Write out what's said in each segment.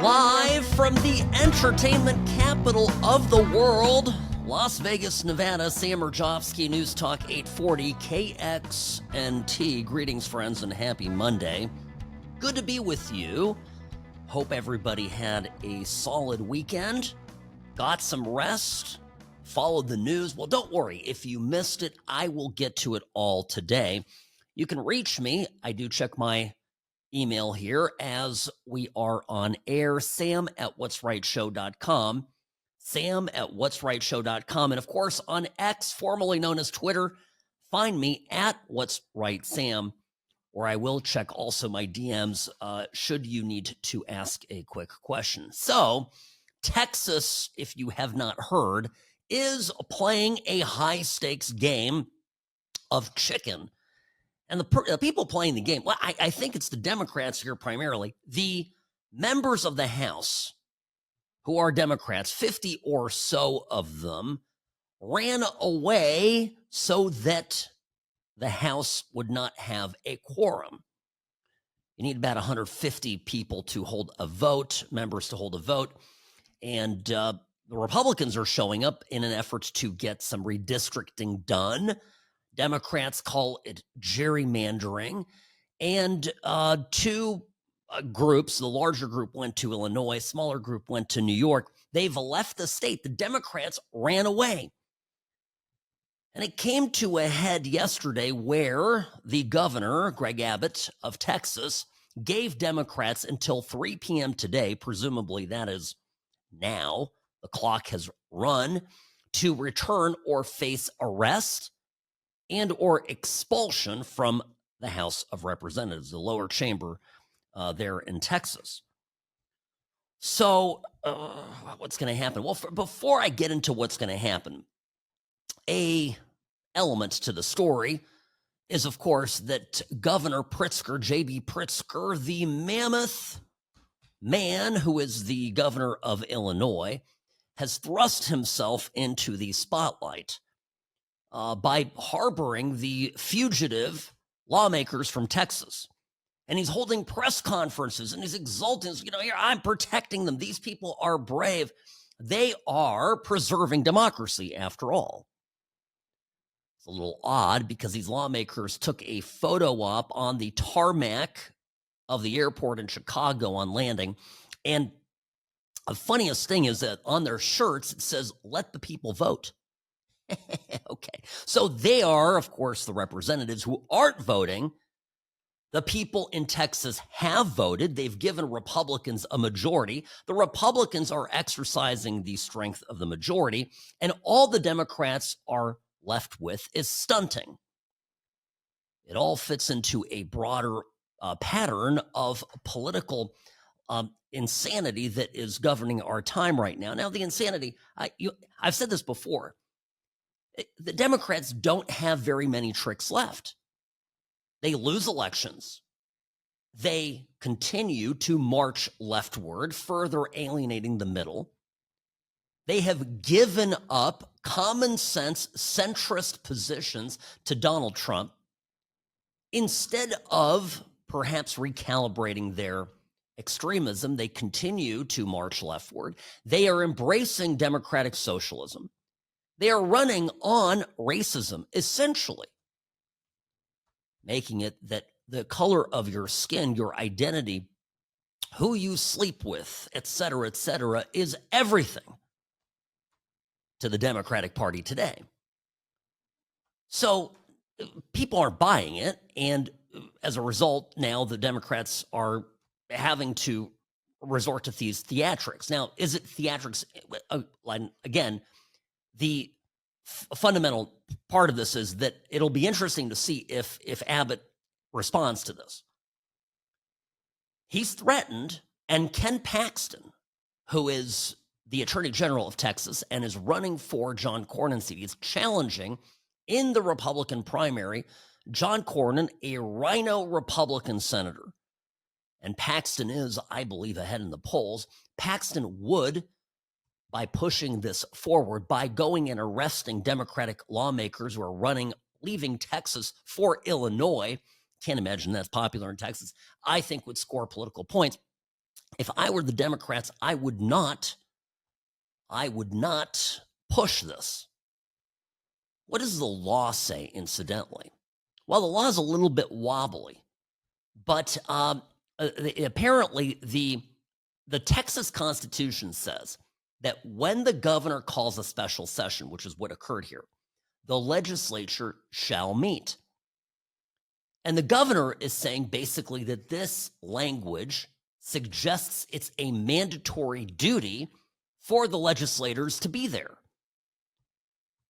Live from the entertainment capital of the world, Las Vegas, Nevada, Sam Mirejovsky, News Talk 840 KXNT. Greetings, friends, and happy Monday. Good to be with you. Hope everybody had a solid weekend, got some rest, followed the news. Well, don't worry. If you missed it, I will get to it all today. You can reach me. I do check my email here as we are on air, sam@whatsrightshow.com, sam@whatsrightshow.com, and of course on X, formerly known as Twitter, find me at What's Right Sam, where I will check also my DMs should you need to ask a quick question. So, Texas, if you have not heard, is playing a high-stakes game of chicken. And the people playing the game, well, I think it's the Democrats here primarily. The members of the House who are Democrats, 50 or so of them, ran away so that the House would not have a quorum. You need about 150 people to hold a vote, members to hold a vote. And the Republicans are showing up in an effort to get some redistricting done. Democrats call it gerrymandering. And two groups, the larger group went to Illinois, smaller group went to New York. They've left the state. The Democrats ran away. And it came to a head yesterday where the governor, Greg Abbott of Texas, gave Democrats until 3 p.m. today, presumably that is now, the clock has run, to return or face arrest and or expulsion from the House of Representatives, the lower chamber there in Texas. So what's going to happen? Well, before I get into what's going to happen, a element to the story is, of course, that Governor Pritzker, J.B. Pritzker, the mammoth man who is the governor of Illinois, has thrust himself into the spotlight by harboring the fugitive lawmakers from Texas. And he's holding press conferences and he's exulting, here, I'm protecting them. These people are brave. They are preserving democracy, after all. It's a little odd because these lawmakers took a photo op on the tarmac of the airport in Chicago on landing. And the funniest thing is that on their shirts, it says, "Let the people vote." Okay. So they are, of course, the representatives who aren't voting. The people in Texas have voted. They've given Republicans a majority. The Republicans are exercising the strength of the majority, and all the Democrats are left with is stunting. It all fits into a broader pattern of political insanity that is governing our time right now. Now, the insanity, I've said this before, the Democrats don't have very many tricks left. They lose elections. They continue to march leftward, further alienating the middle. They have given up common sense, centrist positions to Donald Trump instead of perhaps recalibrating their extremism. They continue to march leftward. They are embracing democratic socialism. They are running on racism, essentially, making it that the color of your skin, your identity, who you sleep with, et cetera, is everything to the Democratic Party today. So people are buying it, and as a result, now the Democrats are having to resort to these theatrics. Now, is it theatrics? Again, the fundamental part of this is that it'll be interesting to see if Abbott responds to this. He's threatened, and Ken Paxton, who is the Attorney General of Texas and is running for John Cornyn's seat, he's challenging in the Republican primary John Cornyn, a rhino Republican senator. And Paxton is, I believe, ahead in the polls. Paxton would, by pushing this forward, by going and arresting Democratic lawmakers who are leaving Texas for Illinois, can't imagine that's popular in Texas, I think would score political points. If I were the Democrats, I would not push this. What does the law say, incidentally? Well, the law is a little bit wobbly, but apparently the Texas Constitution says that when the governor calls a special session, which is what occurred here, the legislature shall meet. And the governor is saying basically that this language suggests it's a mandatory duty for the legislators to be there.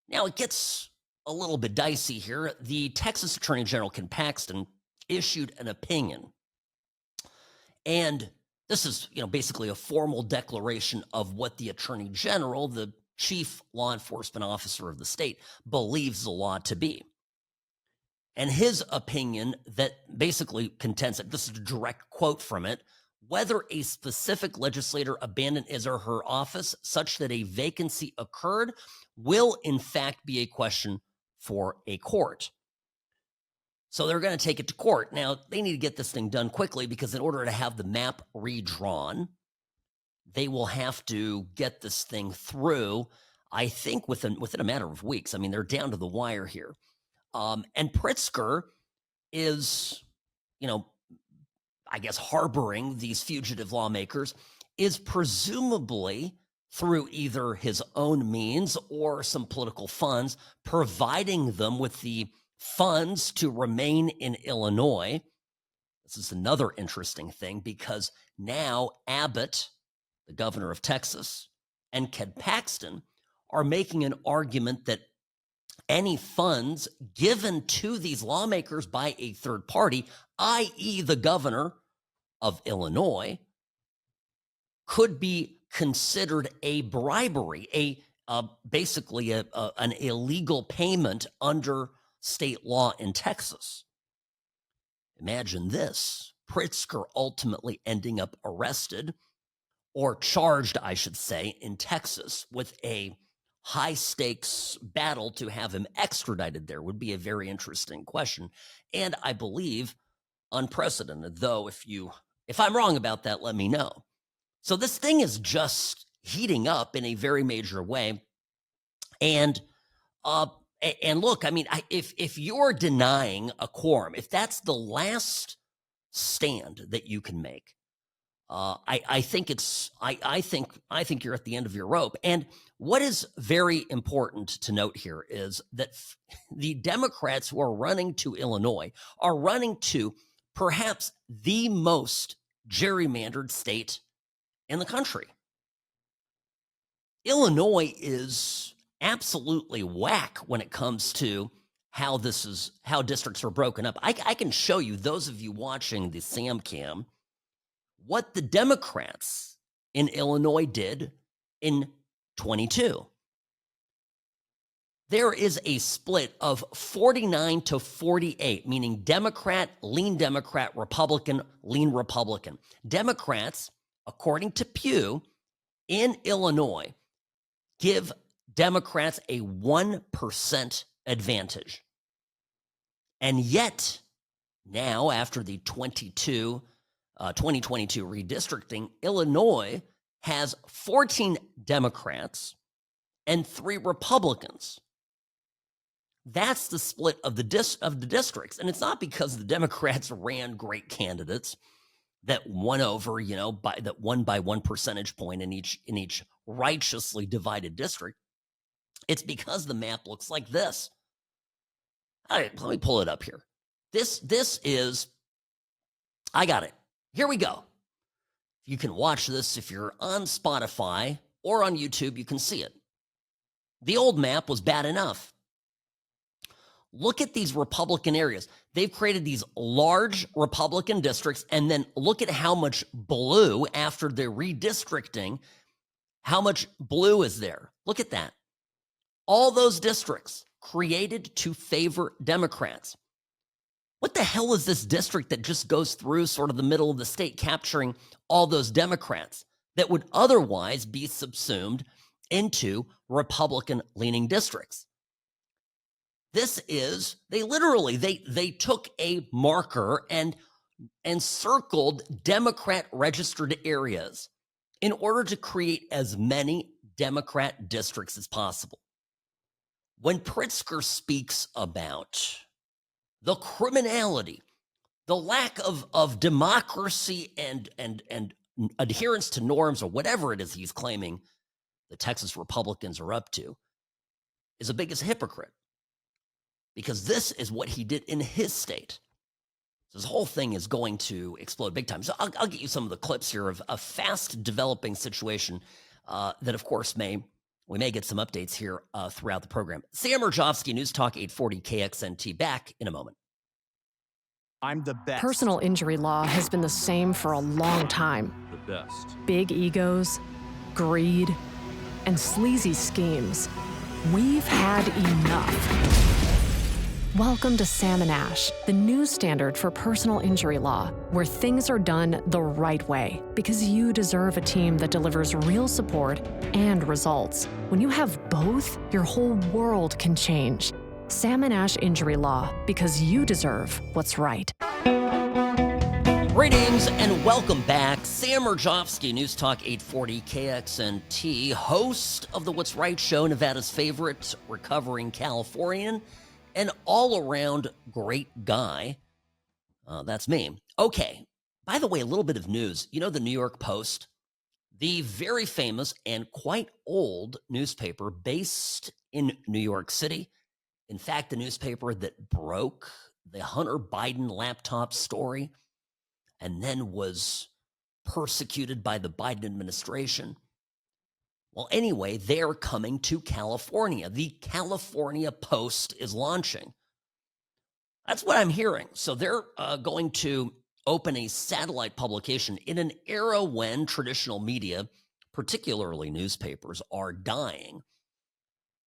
Now, it gets a little bit dicey here. The Texas Attorney General, Ken Paxton, issued an opinion. And this is, basically a formal declaration of what the Attorney General, the chief law enforcement officer of the state, believes the law to be. And his opinion that basically contends that, this is a direct quote from it, whether a specific legislator abandoned his or her office such that a vacancy occurred will in fact be a question for a court. So they're going to take it to court. Now, they need to get this thing done quickly because in order to have the map redrawn, they will have to get this thing through, I think, within a matter of weeks. I mean, they're down to the wire here. And Pritzker is, I guess, harboring these fugitive lawmakers, is presumably through either his own means or some political funds, providing them with the funds to remain in Illinois. This is another interesting thing because now Abbott, the governor of Texas, and Ken Paxton are making an argument that any funds given to these lawmakers by a third party, i.e. the governor of Illinois, could be considered a bribery, basically an illegal payment under state law in Texas. Imagine this, Pritzker ultimately ending up arrested or charged, I should say, in Texas with a high-stakes battle to have him extradited there would be a very interesting question, and I believe unprecedented, though if I'm wrong about that, let me know. So this thing is just heating up in a very major way, and look, I mean, if you're denying a quorum, if that's the last stand that you can make, I think you're at the end of your rope. And what is very important to note here is that the Democrats who are running to Illinois are running to perhaps the most gerrymandered state in the country. Illinois is absolutely whack when it comes to how districts are broken up. I can show you, those of you watching the SamCam, what the Democrats in Illinois did in 22. There is a split of 49 to 48, meaning Democrat, lean Republican, lean Republican. Democrats, according to Pew, in Illinois, give Democrats a 1% advantage. And yet, now after the 2022 redistricting, Illinois has 14 Democrats and 3 Republicans. That's the split of the districts. And it's not because the Democrats ran great candidates that won over, won by 1 percentage point in each righteously divided district. It's because the map looks like this. All right, let me pull it up here. This is, I got it. Here we go. You can watch this if you're on Spotify or on YouTube, you can see it. The old map was bad enough. Look at these Republican areas. They've created these large Republican districts, and then look at how much blue after the redistricting, how much blue is there. Look at that. All those districts created to favor Democrats. What the hell is this district that just goes through sort of the middle of the state, capturing all those Democrats that would otherwise be subsumed into Republican-leaning districts? They took a marker and circled Democrat registered areas in order to create as many Democrat districts as possible. When Pritzker speaks about the criminality, the lack of democracy and adherence to norms, or whatever it is he's claiming the Texas Republicans are up to, is the biggest hypocrite, because this is what he did in his state. So this whole thing is going to explode big time. So I'll get you some of the clips here of a fast developing situation that, of course, we may get some updates here throughout the program. Sam Mirejovsky, News Talk 840 KXNT, back in a moment. I'm the best. Personal injury law has been the same for a long time. The best. Big egos, greed, and sleazy schemes. We've had enough. Welcome to Sam and Ash, the new standard for personal injury law, where things are done the right way, because you deserve a team that delivers real support and results. When you have both, your whole world can change. Sam and Ash Injury Law, because you deserve what's right. Greetings and welcome back. Sam Mirejovsky, News Talk 840 KXNT, host of the What's Right show, Nevada's favorite recovering Californian, and all-around great guy. That's me. Okay, by the way, a little bit of news. You know the New York Post, the very famous and quite old newspaper based in New York City. In fact, the newspaper that broke the Hunter Biden laptop story and then was persecuted by the Biden administration. Well, anyway, they're coming to California. The California Post is launching. That's what I'm hearing. So they're going to open a satellite publication in an era when traditional media, particularly newspapers, are dying.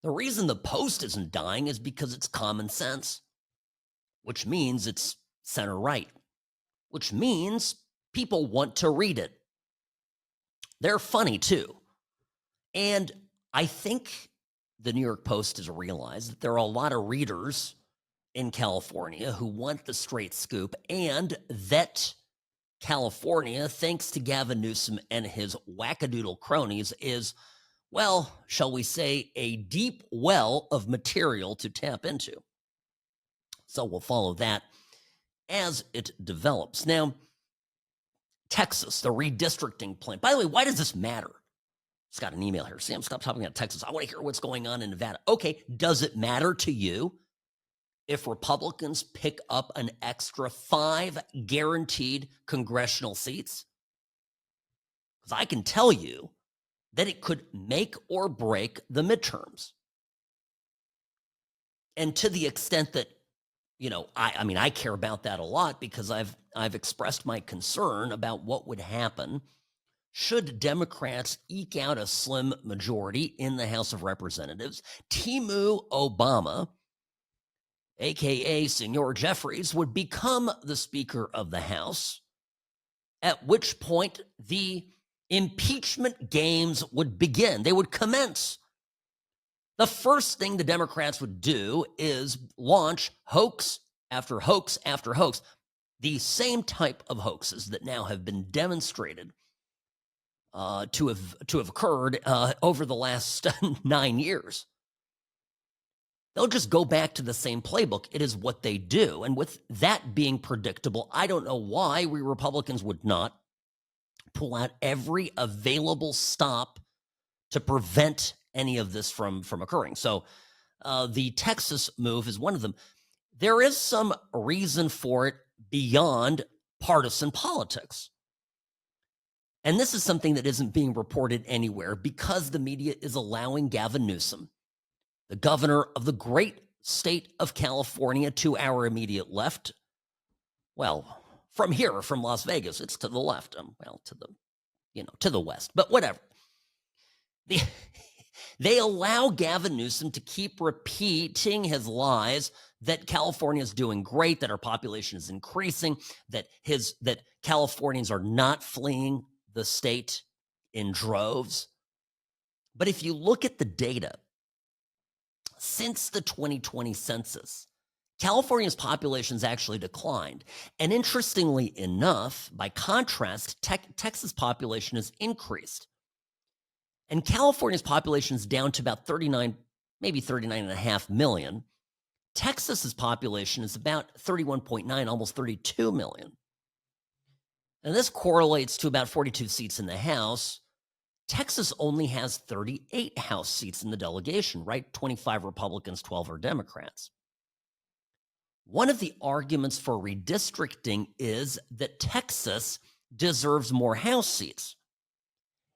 The reason the Post isn't dying is because it's common sense, which means it's center-right, which means people want to read it. They're funny, too. And I think the New York Post has realized that there are a lot of readers in California who want the straight scoop, and that California, thanks to Gavin Newsom and his wackadoodle cronies, is, well, shall we say, a deep well of material to tap into. So we'll follow that as it develops. Now, Texas, the redistricting plan. By the way, why does this matter? Just got an email here. Sam, stop talking about Texas. I want to hear what's going on in Nevada. Okay, does it matter to you if Republicans pick up an extra 5 guaranteed congressional seats? Because I can tell you that it could make or break the midterms. And to the extent that, I care about that a lot, because I've expressed my concern about what would happen should Democrats eke out a slim majority in the House of Representatives. Timu Obama, a.k.a. Senor Jeffries, would become the Speaker of the House, at which point the impeachment games would begin. They would commence. The first thing the Democrats would do is launch hoax after hoax after hoax, the same type of hoaxes that now have been demonstrated to have occurred over the last 9 years. They'll just go back to the same playbook. It is what they do. And with that being predictable, I don't know why we Republicans would not pull out every available stop to prevent any of this from occurring. So the Texas move is one of them. There is some reason for it beyond partisan politics. And this is something that isn't being reported anywhere because the media is allowing Gavin Newsom, the governor of the great state of California, to our immediate left. Well, from here, from Las Vegas, it's to the left. To the west, but whatever. They allow Gavin Newsom to keep repeating his lies that California is doing great, that our population is increasing, that Californians are not fleeing the state in droves. But if you look at the data, since the 2020 census, California's population has actually declined. And interestingly enough, by contrast, Texas' population has increased. And California's population is down to about 39, maybe 39.5 million. Texas's population is about 31.9, almost 32 million. And this correlates to about 42 seats in the House. Texas only has 38 House seats in the delegation, right? 25 Republicans, 12 are Democrats. One of the arguments for redistricting is that Texas deserves more House seats.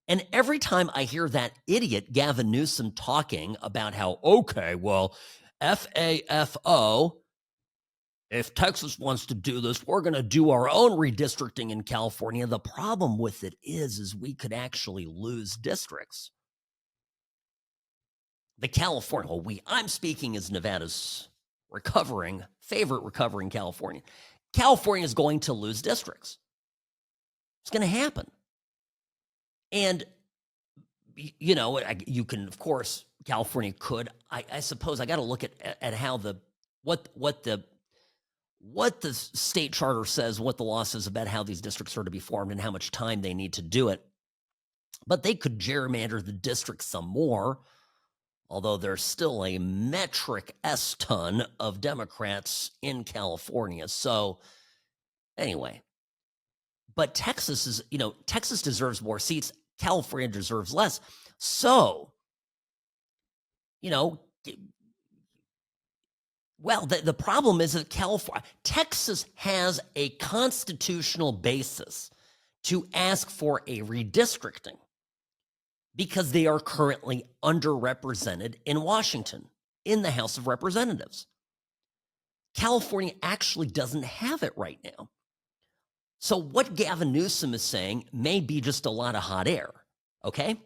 And every time I hear that idiot Gavin Newsom talking about how, okay, well, FAFO, if Texas wants to do this, we're going to do our own redistricting in California. The problem with it is we could actually lose districts. The California, I'm speaking as Nevada's favorite recovering California. California is going to lose districts. It's going to happen. And, you know, you can, of course, California could, I suppose I got to look at how what the state charter says, what the law says about how these districts are to be formed and how much time they need to do it. But they could gerrymander the districts some more, although there's still a metric S-ton of Democrats in California. So anyway, but Texas deserves more seats. California deserves less. So, well, the problem is that Texas has a constitutional basis to ask for a redistricting because they are currently underrepresented in Washington, in the House of Representatives. California actually doesn't have it right now. So what Gavin Newsom is saying may be just a lot of hot air, okay?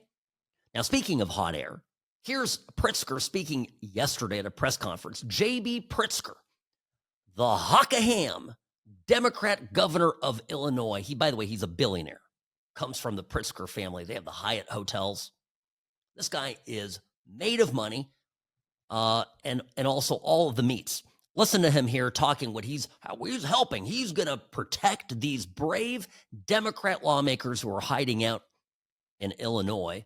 Now, speaking of hot air, here's Pritzker speaking yesterday at a press conference. J.B. Pritzker, the Hockaham Democrat governor of Illinois. By the way, he's a billionaire. Comes from the Pritzker family. They have the Hyatt hotels. This guy is made of money and also all of the meats. Listen to him here talking how he's helping. He's going to protect these brave Democrat lawmakers who are hiding out in Illinois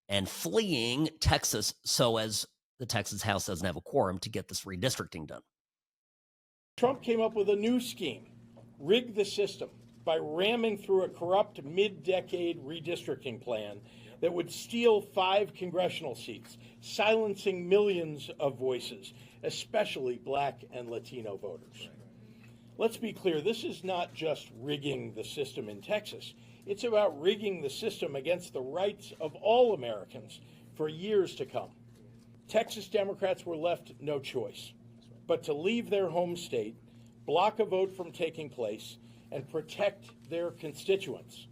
and fleeing Texas so as the Texas House doesn't have a quorum to get this redistricting done. Trump came up with a new scheme, rig the system, by ramming through a corrupt mid-decade redistricting plan that would steal 5 congressional seats, silencing millions of voices, especially Black and Latino voters. Let's be clear, this is not just rigging the system in Texas. It's about rigging the system against the rights of all Americans for years to come. Texas Democrats were left no choice but to leave their home state, block a vote from taking place, and protect their constituents.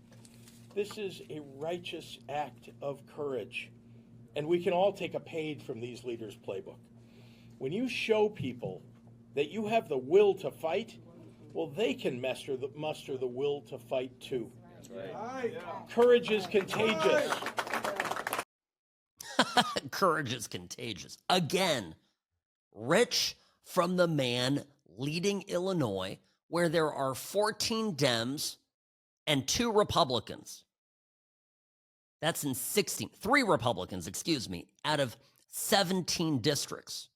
This is a righteous act of courage, and we can all take a page from these leaders' playbook. When you show people that you have the will to fight, well, they can muster the will to fight too. That's right. Courage is contagious. Courage is contagious. Again, rich from the man leading Illinois, where there are 14 Dems and 2 Republicans. That's in 16, 3 Republicans, out of 17 districts.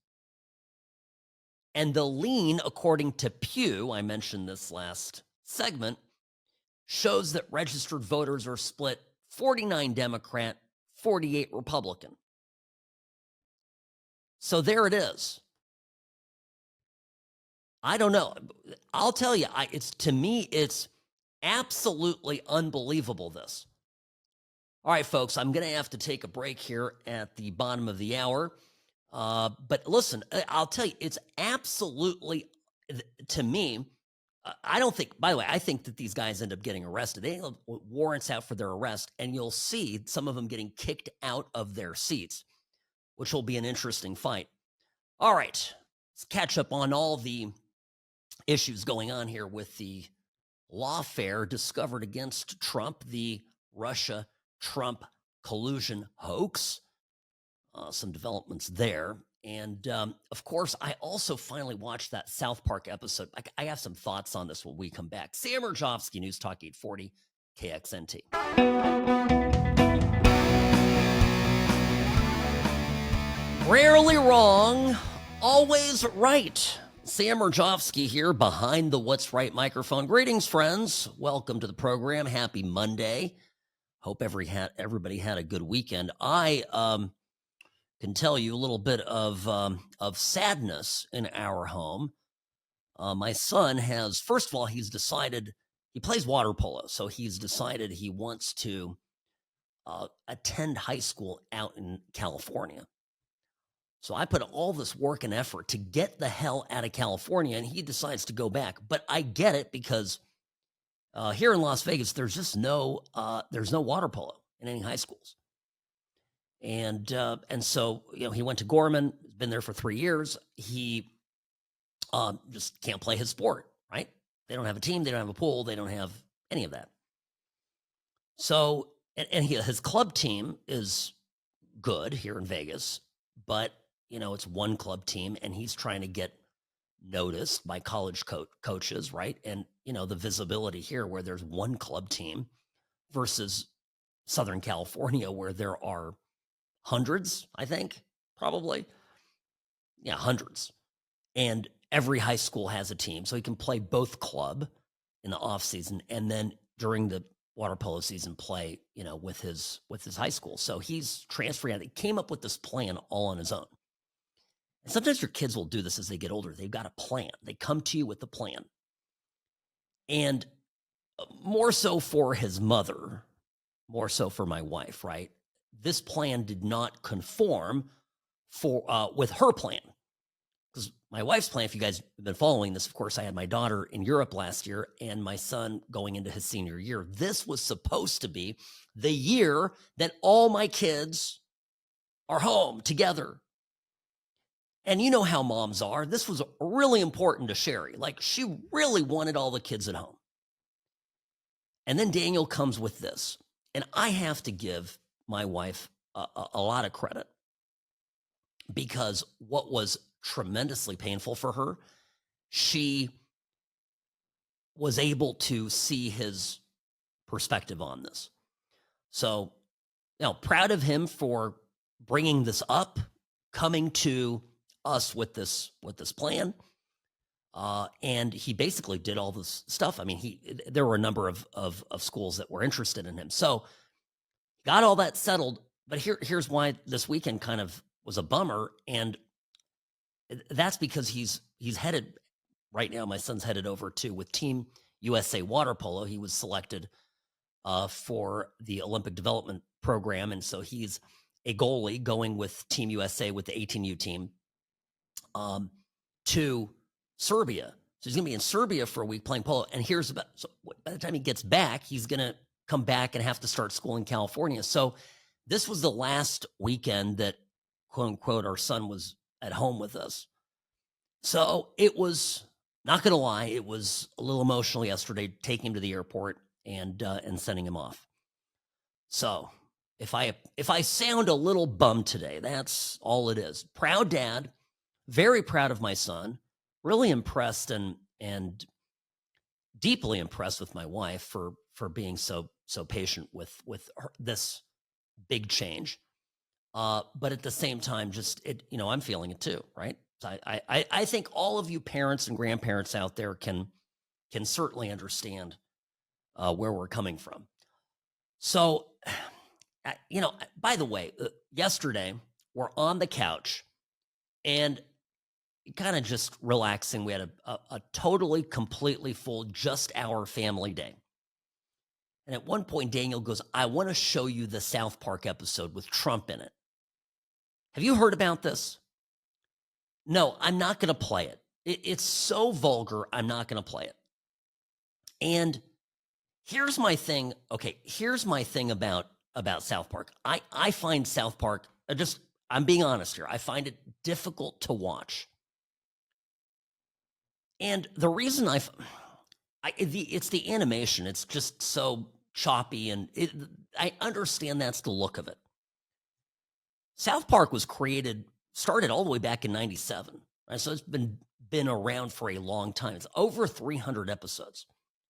And the lean, according to Pew, I mentioned this last segment, shows that registered voters are split 49 Democrat, 48 Republican. So there it is. I don't know. I'll tell you, to me, it's absolutely unbelievable, this. All right, folks, I'm going to have to take a break here at the bottom of the hour. But listen, I'll tell you, it's absolutely, to me, I don't think, by the way, I think that these guys end up getting arrested. They have warrants out for their arrest, and you'll see some of them getting kicked out of their seats, which will be an interesting fight. All right, let's catch up on all the issues going on here with the lawfare discovered against Trump, the Russia-Trump collusion hoax. Some developments there. And of course, I also finally watched that South Park episode. I have some thoughts on this when we come back. Sam Mirejovsky, News Talk 840, KXNT. Rarely wrong, always right. Sam Mirejovsky here behind the What's Right microphone. Greetings, friends. Welcome to the program. Happy Monday. Hope everybody had a good weekend. I can tell you a little bit of sadness in our home. My son has, first of all, he's decided, he plays water polo, so he's decided he wants to attend high school out in California. So I put all this work and effort to get the hell out of California, and he decides to go back. But I get it, because here in Las Vegas, there's just no water polo in any high schools. And so, he went to Gorman, been there for 3 years. He just can't play his sport, right? They don't have a team, they don't have a pool, they don't have any of that. So, and his club team is good here in Vegas, but it's one club team, and he's trying to get noticed by college coaches, right? And the visibility here, where there's one club team versus Southern California, where there are hundreds, I think, probably. Yeah, hundreds. And every high school has a team, so he can play both club in the off season, and then during the water polo season play, with his high school. So he's transferring out. He came up with this plan all on his own. And sometimes your kids will do this as they get older. They've got a plan. They come to you with the plan. And more so for his mother, more so for my wife, right? This plan did not conform with her plan. Because my wife's plan, if you guys have been following this, of course, I had my daughter in Europe last year and my son going into his senior year. This was supposed to be the year that all my kids are home together. And you know how moms are. This was really important to Sherry. Like, she really wanted all the kids at home. And then Daniel comes with this. And I have to give my wife a lot of credit, because what was tremendously painful for her, she was able to see his perspective on this. So, proud of him for bringing this up, coming to us with this plan. And he basically did all this stuff. I mean, there were a number of schools that were interested in him. So got all that settled. But here's why this weekend kind of was a bummer. And that's because he's headed right now. My son's headed over with Team USA Water Polo. He was selected for the Olympic Development Program. And so he's a goalie going with Team USA with the 18U team to Serbia. So he's going to be in Serbia for a week playing polo. And so by the time he gets back, he's going to come back and have to start school in California. So this was the last weekend that, quote unquote, our son was at home with us. So it was, not going to lie, it was a little emotional yesterday, taking him to the airport and sending him off. So if I sound a little bummed today, that's all it is. Proud dad, very proud of my son, really impressed and deeply impressed with my wife for being so patient with this big change. But at the same time, I'm feeling it too, right? So I think all of you parents and grandparents out there can certainly understand where we're coming from. So, by the way, yesterday we're on the couch and kind of just relaxing. We had a totally, completely full, just our family day. And at one point, Daniel goes, I want to show you the South Park episode with Trump in it. Have you heard about this? No, I'm not going to play it. It's so vulgar, I'm not going to play it. And here's my thing. Okay, here's my thing about South Park. I find South Park, I'm being honest here, I find it difficult to watch. And the reason it's the animation. It's just so choppy, and I understand that's the look of it. South Park was created started all the way back in 97. Right? So it's been around for a long time. It's over 300 episodes,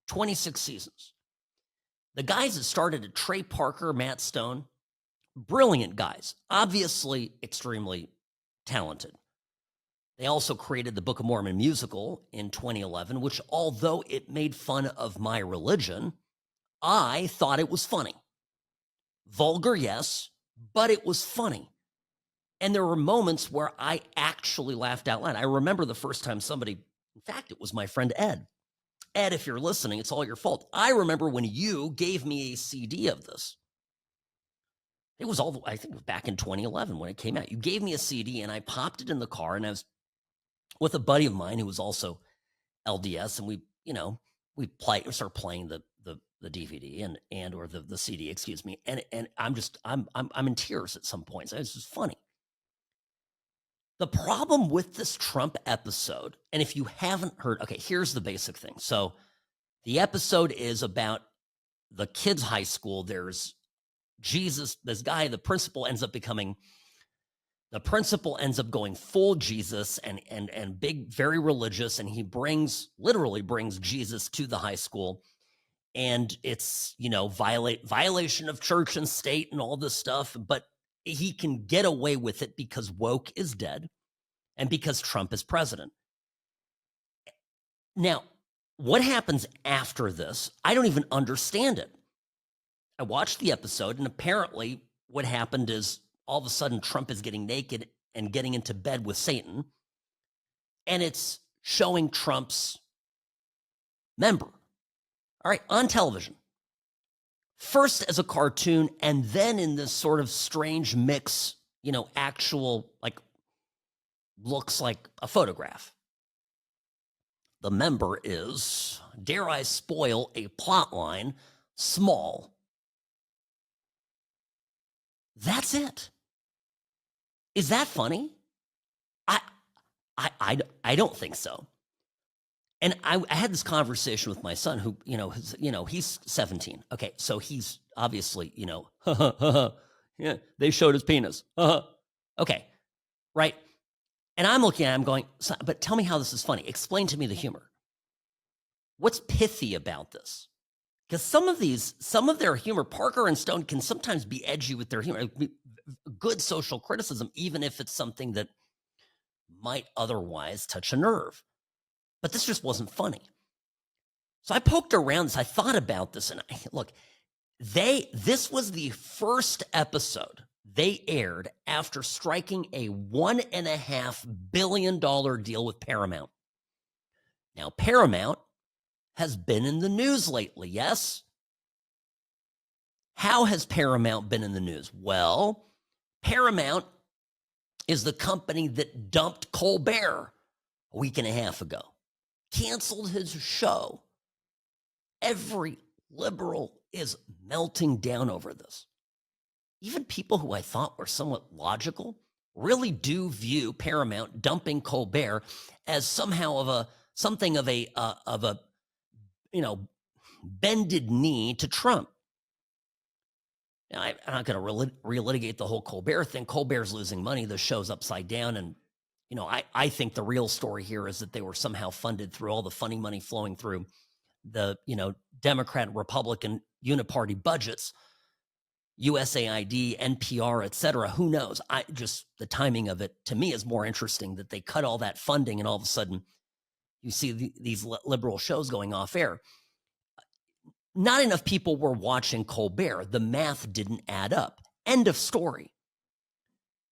26 seasons. The guys that started it, Trey Parker, Matt Stone, brilliant guys, obviously extremely talented. They also created the Book of Mormon musical in 2011, which, although it made fun of my religion, I thought it was funny. Vulgar, yes, but it was funny. And there were moments where I actually laughed out loud. I remember the first time somebody, in fact, it was my friend Ed. Ed, if you're listening, it's all your fault. I remember when you gave me a CD of this. It was I think it was back in 2011 when it came out. You gave me a CD and I popped it in the car, and I was with a buddy of mine who was also LDS, and we started playing the DVD and or the CD, excuse me. And I'm in tears at some points. It's just funny. The problem with this Trump episode, and if you haven't heard, okay, here's the basic thing. So the episode is about the kids' high school. There's Jesus, this guy, the principal ends up going full Jesus and big, very religious, and he literally brings Jesus to the high school. And it's, violation of church and state and all this stuff, but he can get away with it because woke is dead and because Trump is president. Now, what happens after this? I don't even understand it. I watched the episode, and apparently what happened is all of a sudden Trump is getting naked and getting into bed with Satan, and it's showing Trump's member. All right, on television. First as a cartoon, and then in this sort of strange mix, actual, looks like a photograph. The member is, dare I spoil a plot line, small. That's it. Is that funny? I don't think so. And I had this conversation with my son who, he's 17. Okay, so he's obviously, yeah, they showed his penis. Okay, right? And I'm looking at him going, but tell me how this is funny. Explain to me the humor. What's pithy about this? Because some of their humor, Parker and Stone can sometimes be edgy with their humor. Good social criticism, even if it's something that might otherwise touch a nerve. But this just wasn't funny. So I poked around this. I thought about this. And look, this was the first episode they aired after striking a $1.5 billion deal with Paramount. Now, Paramount has been in the news lately, yes? How has Paramount been in the news? Well, Paramount is the company that dumped Colbert a week and a half ago, canceled his show. Every liberal is melting down over this. Even people who I thought were somewhat logical really do view Paramount dumping Colbert as somehow something of a bended knee to Trump. Now, I'm not going to relitigate the whole Colbert thing. Colbert's losing money. The show's upside down. And, I think the real story here is that they were somehow funded through all the funny money flowing through the, Democrat and Republican uniparty budgets, USAID, NPR, et cetera. Who knows? The timing of it, to me, is more interesting that they cut all that funding and all of a sudden you see these liberal shows going off air. Not enough people were watching Colbert. The math didn't add up. End of story.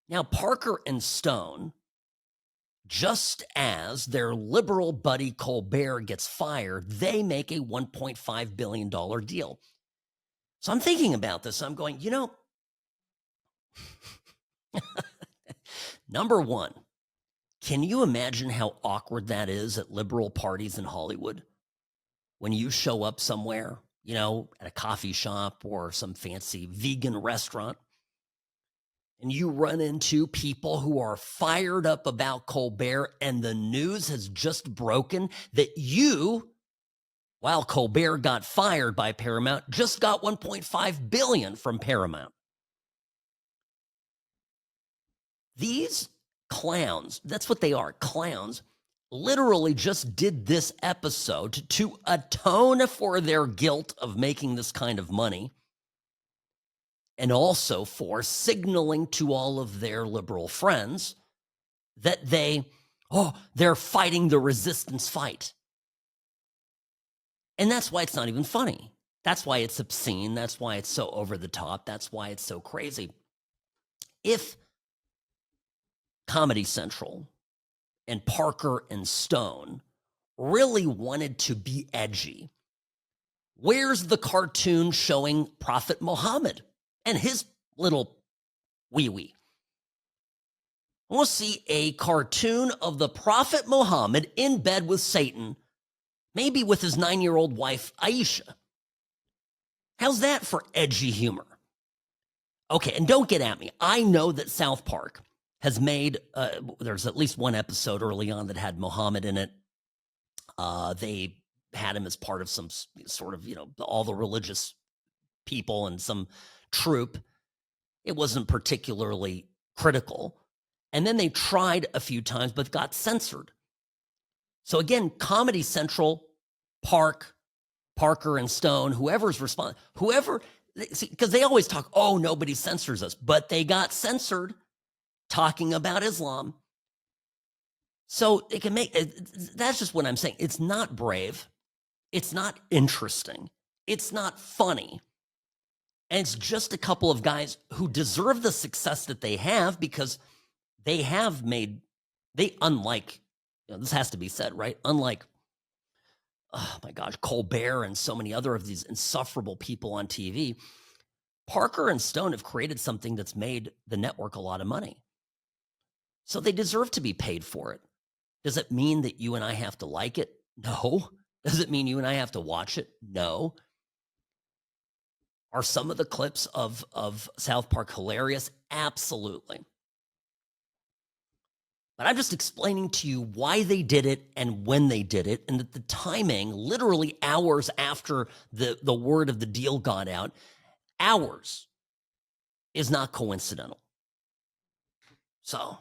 Now, Parker and Stone, just as their liberal buddy Colbert gets fired, they make a $1.5 billion deal. So I'm thinking about this. I'm going, number one, can you imagine how awkward that is at liberal parties in Hollywood? When you show up somewhere, at a coffee shop or some fancy vegan restaurant, and you run into people who are fired up about Colbert, and the news has just broken that you, while Colbert got fired by Paramount, just got $1.5 billion from Paramount. These clowns, that's what they are, clowns, literally just did this episode to atone for their guilt of making this kind of money, and also for signaling to all of their liberal friends that they're fighting the resistance fight. And that's why it's not even funny. That's why it's obscene. That's why it's so over the top. That's why it's so crazy. If Comedy Central and Parker and Stone really wanted to be edgy, where's the cartoon showing Prophet Muhammad and his little wee-wee? We'll see a cartoon of the Prophet Muhammad in bed with Satan, maybe with his 9-year-old wife, Aisha. How's that for edgy humor? Okay, and don't get at me. I know that South Park has made, there's at least one episode early on that had Muhammad in it. They had him as part of some sort of, all the religious people and some troupe. It wasn't particularly critical. And then they tried a few times, but got censored. So again, Comedy Central, Parker and Stone, whoever's responsible, because they always talk, oh, nobody censors us, but they got censored talking about Islam. So it can make, that's just what I'm saying. It's not brave. It's not interesting. It's not funny. And it's just a couple of guys who deserve the success that they have because they have made, unlike, this has to be said, right? Unlike, oh my gosh, Colbert and so many other of these insufferable people on TV, Parker and Stone have created something that's made the network a lot of money. So they deserve to be paid for it. Does it mean that you and I have to like it? No. Does it mean you and I have to watch it? No. Are some of the clips of South Park hilarious? Absolutely. But I'm just explaining to you why they did it and when they did it, and that the timing, literally hours after the word of the deal got out, hours, is not coincidental. So,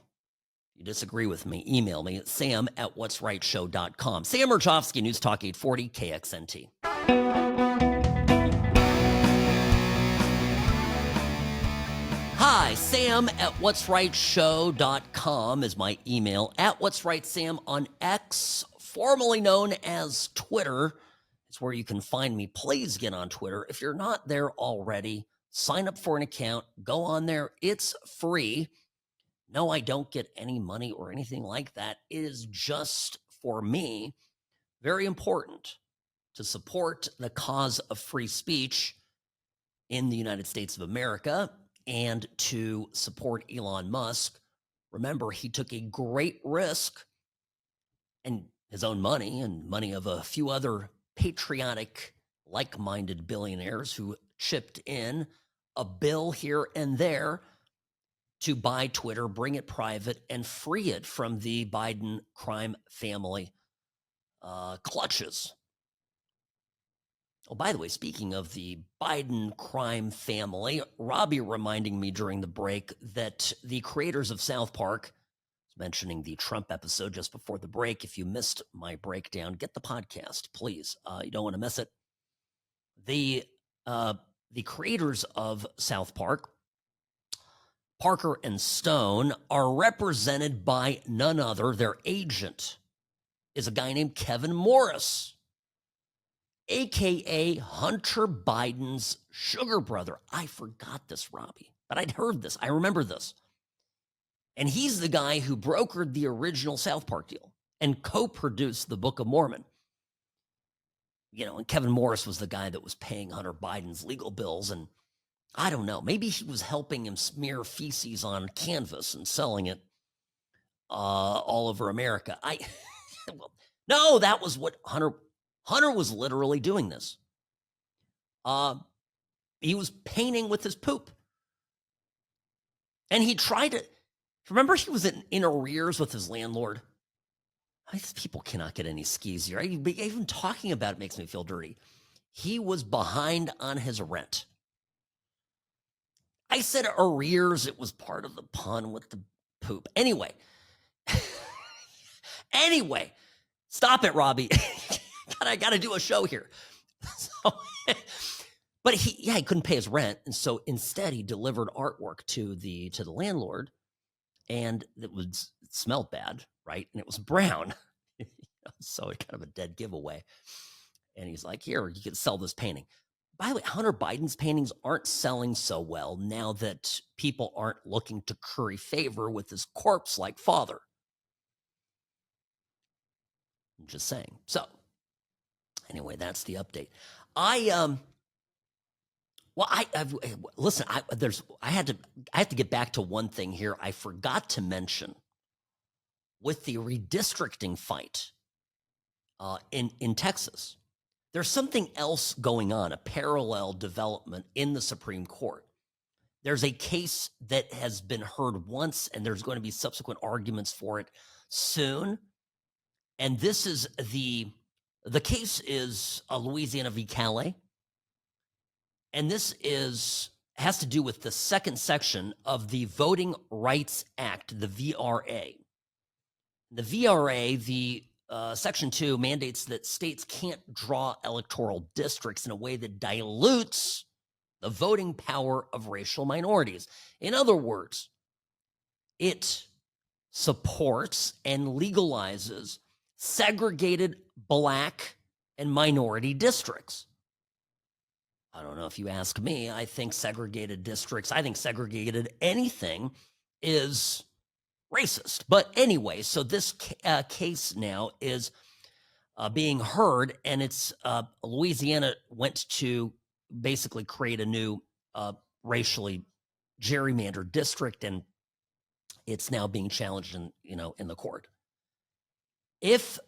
if you disagree with me, email me at sam@whatsrightshow.com. Sam Mirejovsky, News Talk 840, KXNT. Hi, sam@whatsrightshow.com is my email. @whatsrightsam on X, formerly known as Twitter. It's where you can find me. Please get on Twitter. If you're not there already, sign up for an account. Go on there. It's free. No, I don't get any money or anything like that. It is just, for me, very important to support the cause of free speech in the United States of America and to support Elon Musk. Remember, he took a great risk, and his own money and money of a few other patriotic, like-minded billionaires who chipped in a bill here and there to buy Twitter, bring it private, and free it from the Biden crime family clutches. Oh, by the way, speaking of the Biden crime family, Robbie reminding me during the break that the creators of South Park, mentioning the Trump episode just before the break. If you missed my breakdown, get the podcast, please. You don't want to miss it. The creators of South Park, Parker and Stone, are represented by none other. Their agent is a guy named Kevin Morris, a.k.a. Hunter Biden's sugar brother. I forgot this, Robbie, but I'd heard this. I remember this. And he's the guy who brokered the original South Park deal and co-produced the Book of Mormon. And Kevin Morris was the guy that was paying Hunter Biden's legal bills. And I don't know, maybe he was helping him smear feces on canvas and selling it all over America. No, that was what Hunter was literally doing this. He was painting with his poop. And he tried to, remember he was in arrears with his landlord? These people cannot get any skeezier. Even talking about it makes me feel dirty. He was behind on his rent. I said arrears. It was part of the pun with the poop. Anyway, Anyway, stop it, Robbie. I got to do a show here. So, but he couldn't pay his rent, and so instead he delivered artwork to the landlord, and it smelled bad, right? And it was brown, so it kind of a dead giveaway. And he's like, "Here, you can sell this painting." By the way, Hunter Biden's paintings aren't selling so well now that people aren't looking to curry favor with his corpse-like father. I'm just saying. So, anyway, that's the update. Listen. I have to get back to one thing here. I forgot to mention with the redistricting fight in Texas. There's something else going on, a parallel development in the Supreme Court. There's a case that has been heard once, and there's going to be subsequent arguments for it soon. And this is the case is Louisiana v. Calais. And this has to do with the second section of the Voting Rights Act, the VRA. The VRA, Section 2 mandates that states can't draw electoral districts in a way that dilutes the voting power of racial minorities. In other words, it supports and legalizes segregated Black and minority districts. I don't know if you ask me. I think segregated anything is racist. But anyway, so this case now is being heard, and it's Louisiana went to basically create a new racially gerrymandered district, and it's now being challenged in the court. If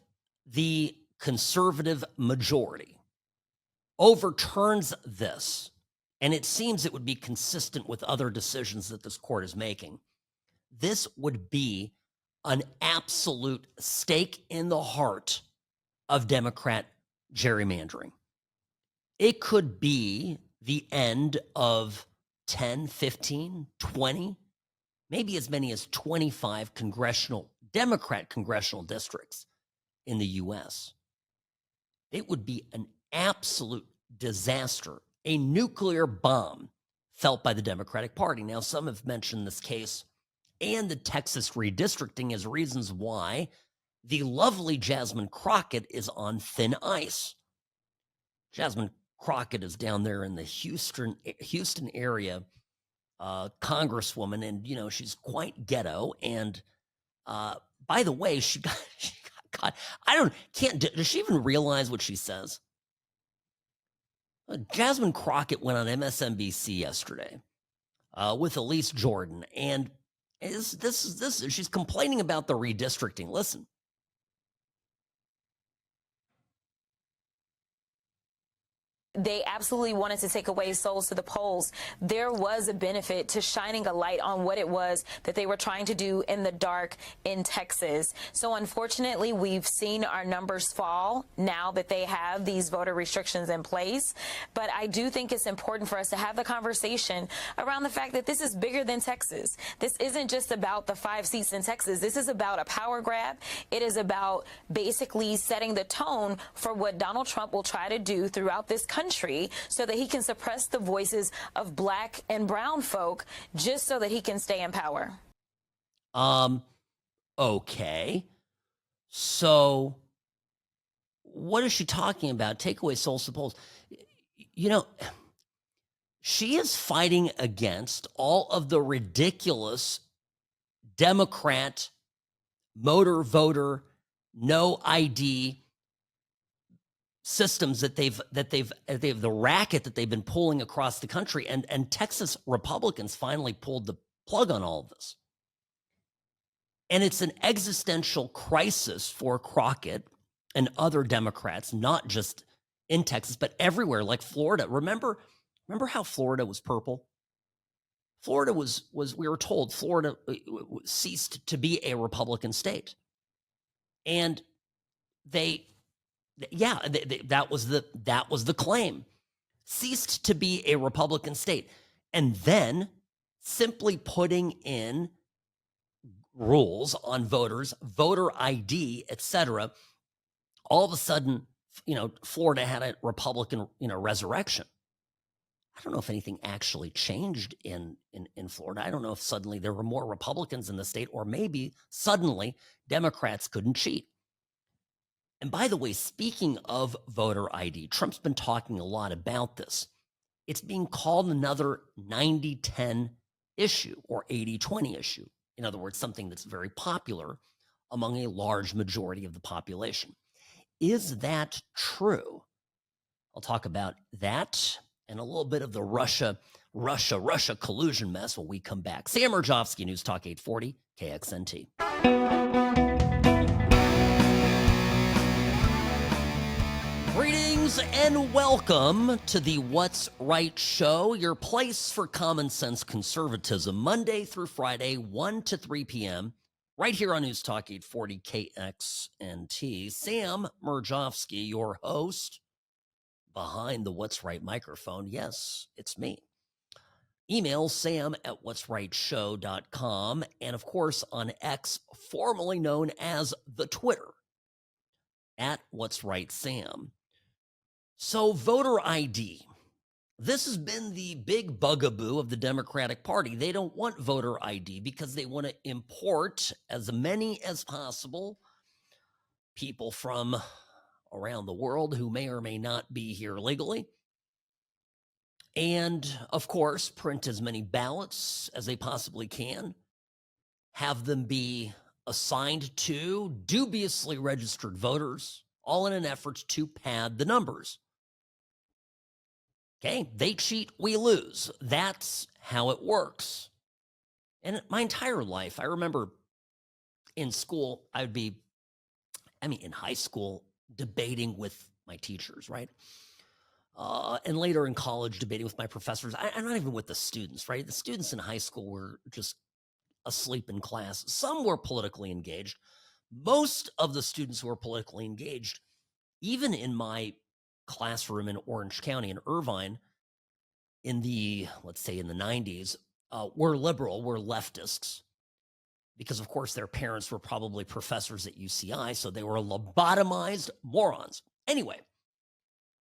the conservative majority overturns this, and it seems it would be consistent with other decisions that this court is making, this would be an absolute stake in the heart of Democrat gerrymandering. It could be the end of 10, 15, 20, maybe as many as 25 Democrat congressional districts in the U.S. It would be an absolute disaster, a nuclear bomb felt by the Democratic Party. Now, some have mentioned this case and the Texas redistricting as reasons why the lovely Jasmine Crockett is on thin ice. Jasmine Crockett is down there in the Houston area, congresswoman, and she's quite ghetto. And by the way, she got does she even realize what she says? Jasmine Crockett went on MSNBC yesterday with Elise Jordan, and she's complaining about the redistricting. Listen. They absolutely wanted to take away souls to the polls. There was a benefit to shining a light on what it was that they were trying to do in the dark in Texas. So unfortunately, we've seen our numbers fall now that they have these voter restrictions in place. But I do think it's important for us to have the conversation around the fact that this is bigger than Texas. This isn't just about the 5 seats in Texas. This is about a power grab. It is about basically setting the tone for what Donald Trump will try to do throughout this country so that he can suppress the voices of Black and brown folk just so that he can stay in power. Okay. So what is she talking about? Take away souls to the polls. She is fighting against all of the ridiculous Democrat motor voter no ID systems that they've the racket that they've been pulling across the country, and Texas Republicans finally pulled the plug on all of this. And it's an existential crisis for Crockett and other Democrats, not just in Texas, but everywhere, like Florida. Remember how Florida was purple? Florida was we were told Florida ceased to be a Republican state. And that was the claim. Ceased to be a Republican state. And then simply putting in rules on voters, voter ID, etc., all of a sudden, Florida had a Republican, resurrection. I don't know if anything actually changed in Florida. I don't know if suddenly there were more Republicans in the state, or maybe suddenly Democrats couldn't cheat. And by the way, speaking of voter ID, Trump's been talking a lot about this. It's being called another 90-10 issue or 80-20 issue. In other words, something that's very popular among a large majority of the population. Is that true? I'll talk about that and a little bit of the Russia collusion mess when we come back. Sam Mirejovsky, News Talk 840, KXNT. Greetings and welcome to the What's Right Show, your place for common sense conservatism, Monday through Friday, 1 to 3 p.m., right here on News Talk 840 KXNT. Sam Mirejovsky, your host, behind the What's Right microphone. Yes, it's me. Email sam@whatsrightshow.com, and of course on X, formerly known as the Twitter, @whatsrightsam. So voter ID. This has been the big bugaboo of the Democratic Party. They don't want voter ID because they want to import as many as possible people from around the world who may or may not be here legally. And, of course, print as many ballots as they possibly can. Have them be assigned to dubiously registered voters, all in an effort to pad the numbers. Okay, they cheat, we lose. That's how it works. And my entire life, I remember in school, in high school, debating with my teachers, right? And later in college, debating with my professors. I'm not even with the students, right? The students in high school were just asleep in class. Some were politically engaged. Most of the students who were politically engaged, even in my classroom in Orange County in Irvine, in the 90s, were liberal, were leftists, because of course their parents were probably professors at UCI, so they were lobotomized morons. Anyway,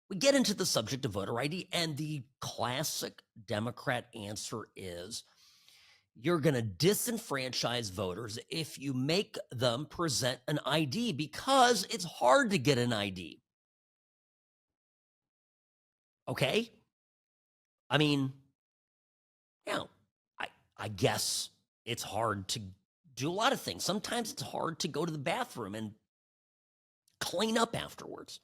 we get into the subject of voter ID, and the classic Democrat answer is you're going to disenfranchise voters if you make them present an ID because it's hard to get an ID. Okay? I mean, I guess it's hard to do a lot of things. Sometimes it's hard to go to the bathroom and clean up afterwards.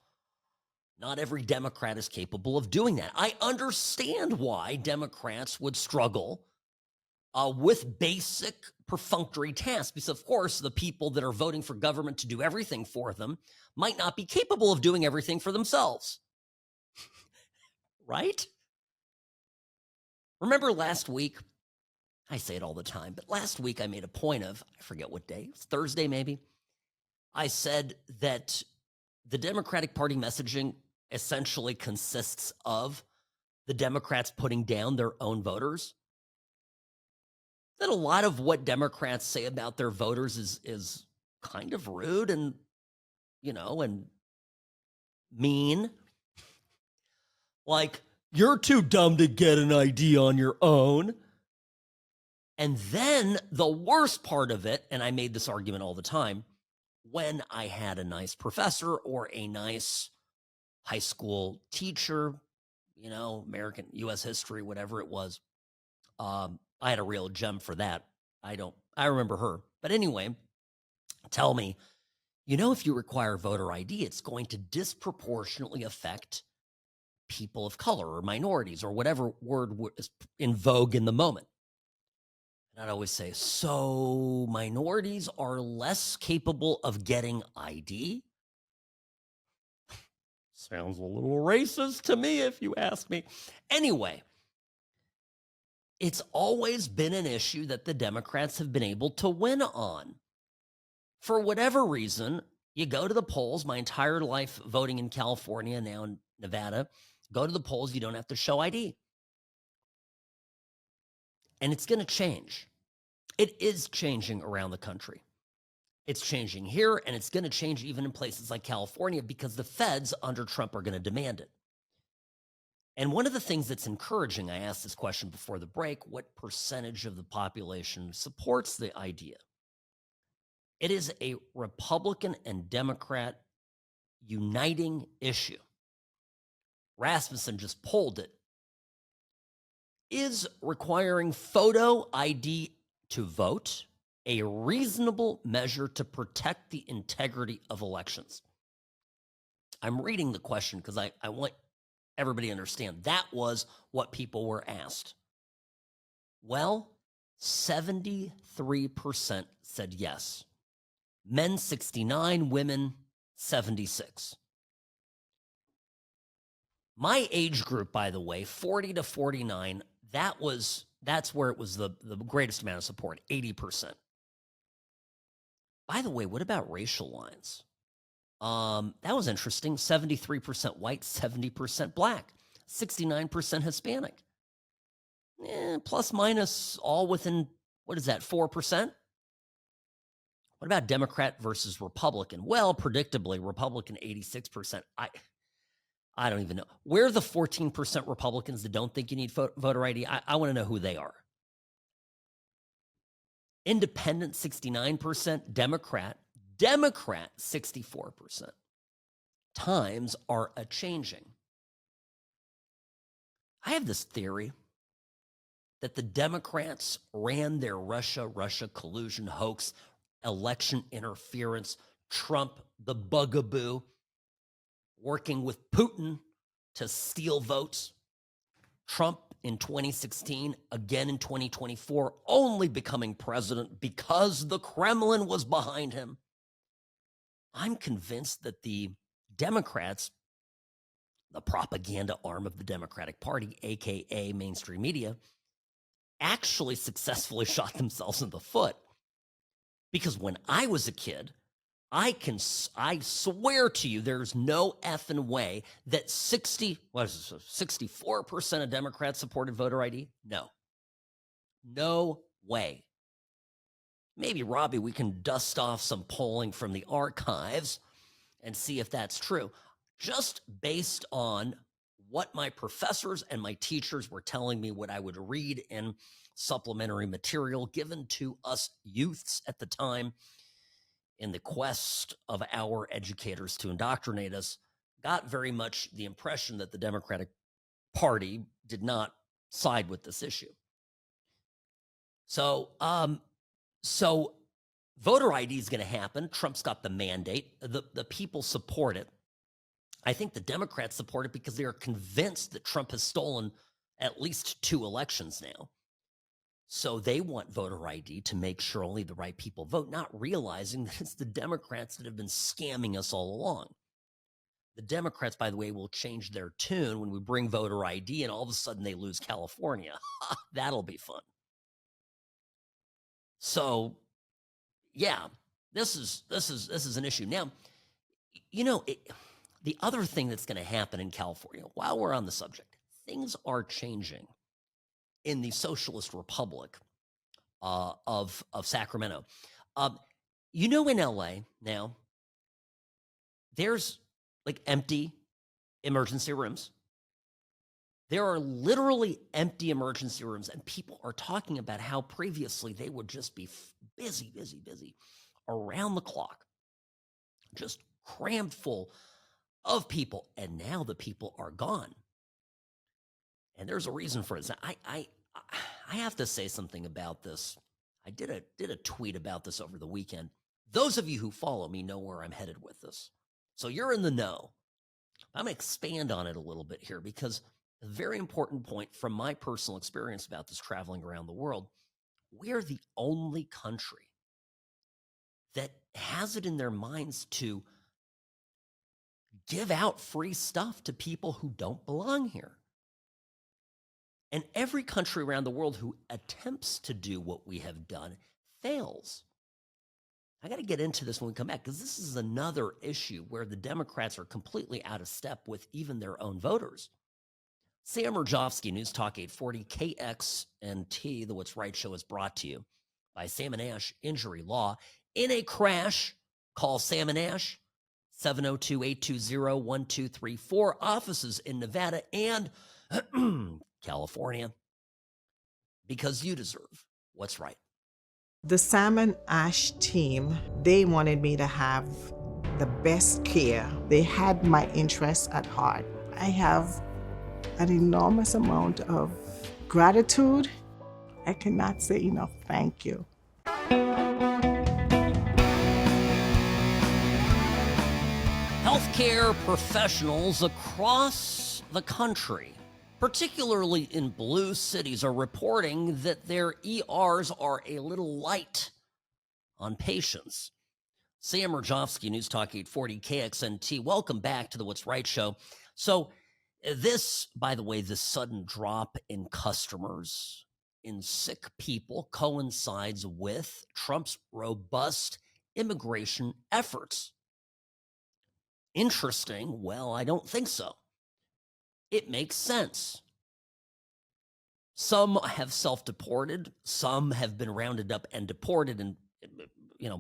Not every Democrat is capable of doing that. I understand why Democrats would struggle with basic perfunctory tasks, because, of course, the people that are voting for government to do everything for them might not be capable of doing everything for themselves. Right? Remember last week? I say it all the time, but last week I made a point of, I forget what day, it was Thursday maybe. I said that the Democratic Party messaging essentially consists of the Democrats putting down their own voters. That a lot of what Democrats say about their voters is kind of rude and, and mean. Like, you're too dumb to get an ID on your own. And then the worst part of it, and I made this argument all the time, when I had a nice professor or a nice high school teacher, American, U.S. history, whatever it was, I had a real gem for that. I remember her. But anyway, tell me, if you require voter ID, it's going to disproportionately affect people of color or minorities or whatever word is in vogue in the moment. And I'd always say, so minorities are less capable of getting ID? Sounds a little racist to me, if you ask me. Anyway, it's always been an issue that the Democrats have been able to win on. For whatever reason, you go to the polls, my entire life voting in California, now in Nevada, go to the polls, you don't have to show ID. And it's going to change. It is changing around the country. It's changing here, and it's going to change even in places like California because the feds under Trump are going to demand it. And one of the things that's encouraging, I asked this question before the break, what percentage of the population supports the idea? It is a Republican and Democrat uniting issue. Rasmussen just polled it. Is requiring photo ID to vote a reasonable measure to protect the integrity of elections? I'm reading the question because I want everybody to understand that was what people were asked. Well, 73% said yes. Men 69, women 76. My age group, by the way, 40 to 49, that's where it was the greatest amount of support, 80%. By the way, what about racial lines? That was interesting. 73% white, 70% black, 69% Hispanic. Plus minus all within, what is that, 4%? What about Democrat versus Republican? Well, predictably, Republican 86%. I don't even know. Where are the 14% Republicans that don't think you need voter ID? I want to know who they are. Independent, 69%. Democrat 64%. Times are a-changing. I have this theory that the Democrats ran their Russia collusion hoax, election interference, Trump, the bugaboo, working with Putin to steal votes. Trump in 2016, again in 2024, only becoming president because the Kremlin was behind him. I'm convinced that the Democrats, the propaganda arm of the Democratic Party, aka mainstream media, actually successfully shot themselves in the foot. Because when I was a kid, I swear to you, there's no effing way that 64% of Democrats supported voter ID? No way. Maybe, Robbie, we can dust off some polling from the archives and see if that's true. Just based on what my professors and my teachers were telling me, what I would read in supplementary material given to us youths at the time, in the quest of our educators to indoctrinate us, got very much the impression that the Democratic Party did not side with this issue. So voter ID is going to happen. Trump's got the mandate. The people support it. I think the Democrats support it because they are convinced that Trump has stolen at least 2 elections now. So they want voter ID to make sure only the right people vote, not realizing that it's the Democrats that have been scamming us all along. The Democrats, by the way, will change their tune when we bring voter ID and all of a sudden they lose California. That'll be fun. So, yeah, this is an issue. Now, the other thing that's going to happen in California, while we're on the subject, things are changing in the Socialist Republic of Sacramento. In LA now, there's like empty emergency rooms. There are literally empty emergency rooms, and people are talking about how previously they would just be busy around the clock, just crammed full of people, and now the people are gone. And there's a reason for it. I have to say something about this. I did a tweet about this over the weekend. Those of you who follow me know where I'm headed with this. So you're in the know. I'm going to expand on it a little bit here because a very important point from my personal experience about this traveling around the world, we're the only country that has it in their minds to give out free stuff to people who don't belong here. And every country around the world who attempts to do what we have done fails. I got to get into this when we come back because this is another issue where the Democrats are completely out of step with even their own voters. Sam Mirejovsky, News Talk 840, KXNT, the What's Right show is brought to you by Sam & Ash Injury Law. In a crash, call Sam & Ash, 702-820-1234, offices in Nevada and California, because you deserve what's right. The Salmon Ash team, they wanted me to have the best care. They had my interests at heart. I have an enormous amount of gratitude. I cannot say enough thank you. Healthcare professionals across the country, particularly in blue cities, are reporting that their ERs are a little light on patients. Sam Mirejovsky, News Talk 840 KXNT. Welcome back to the What's Right show. So this, by the way, this sudden drop in customers, in sick people, coincides with Trump's robust immigration efforts. Interesting? Well, I don't think so. It makes sense. Some have self-deported. Some have been rounded up and deported and,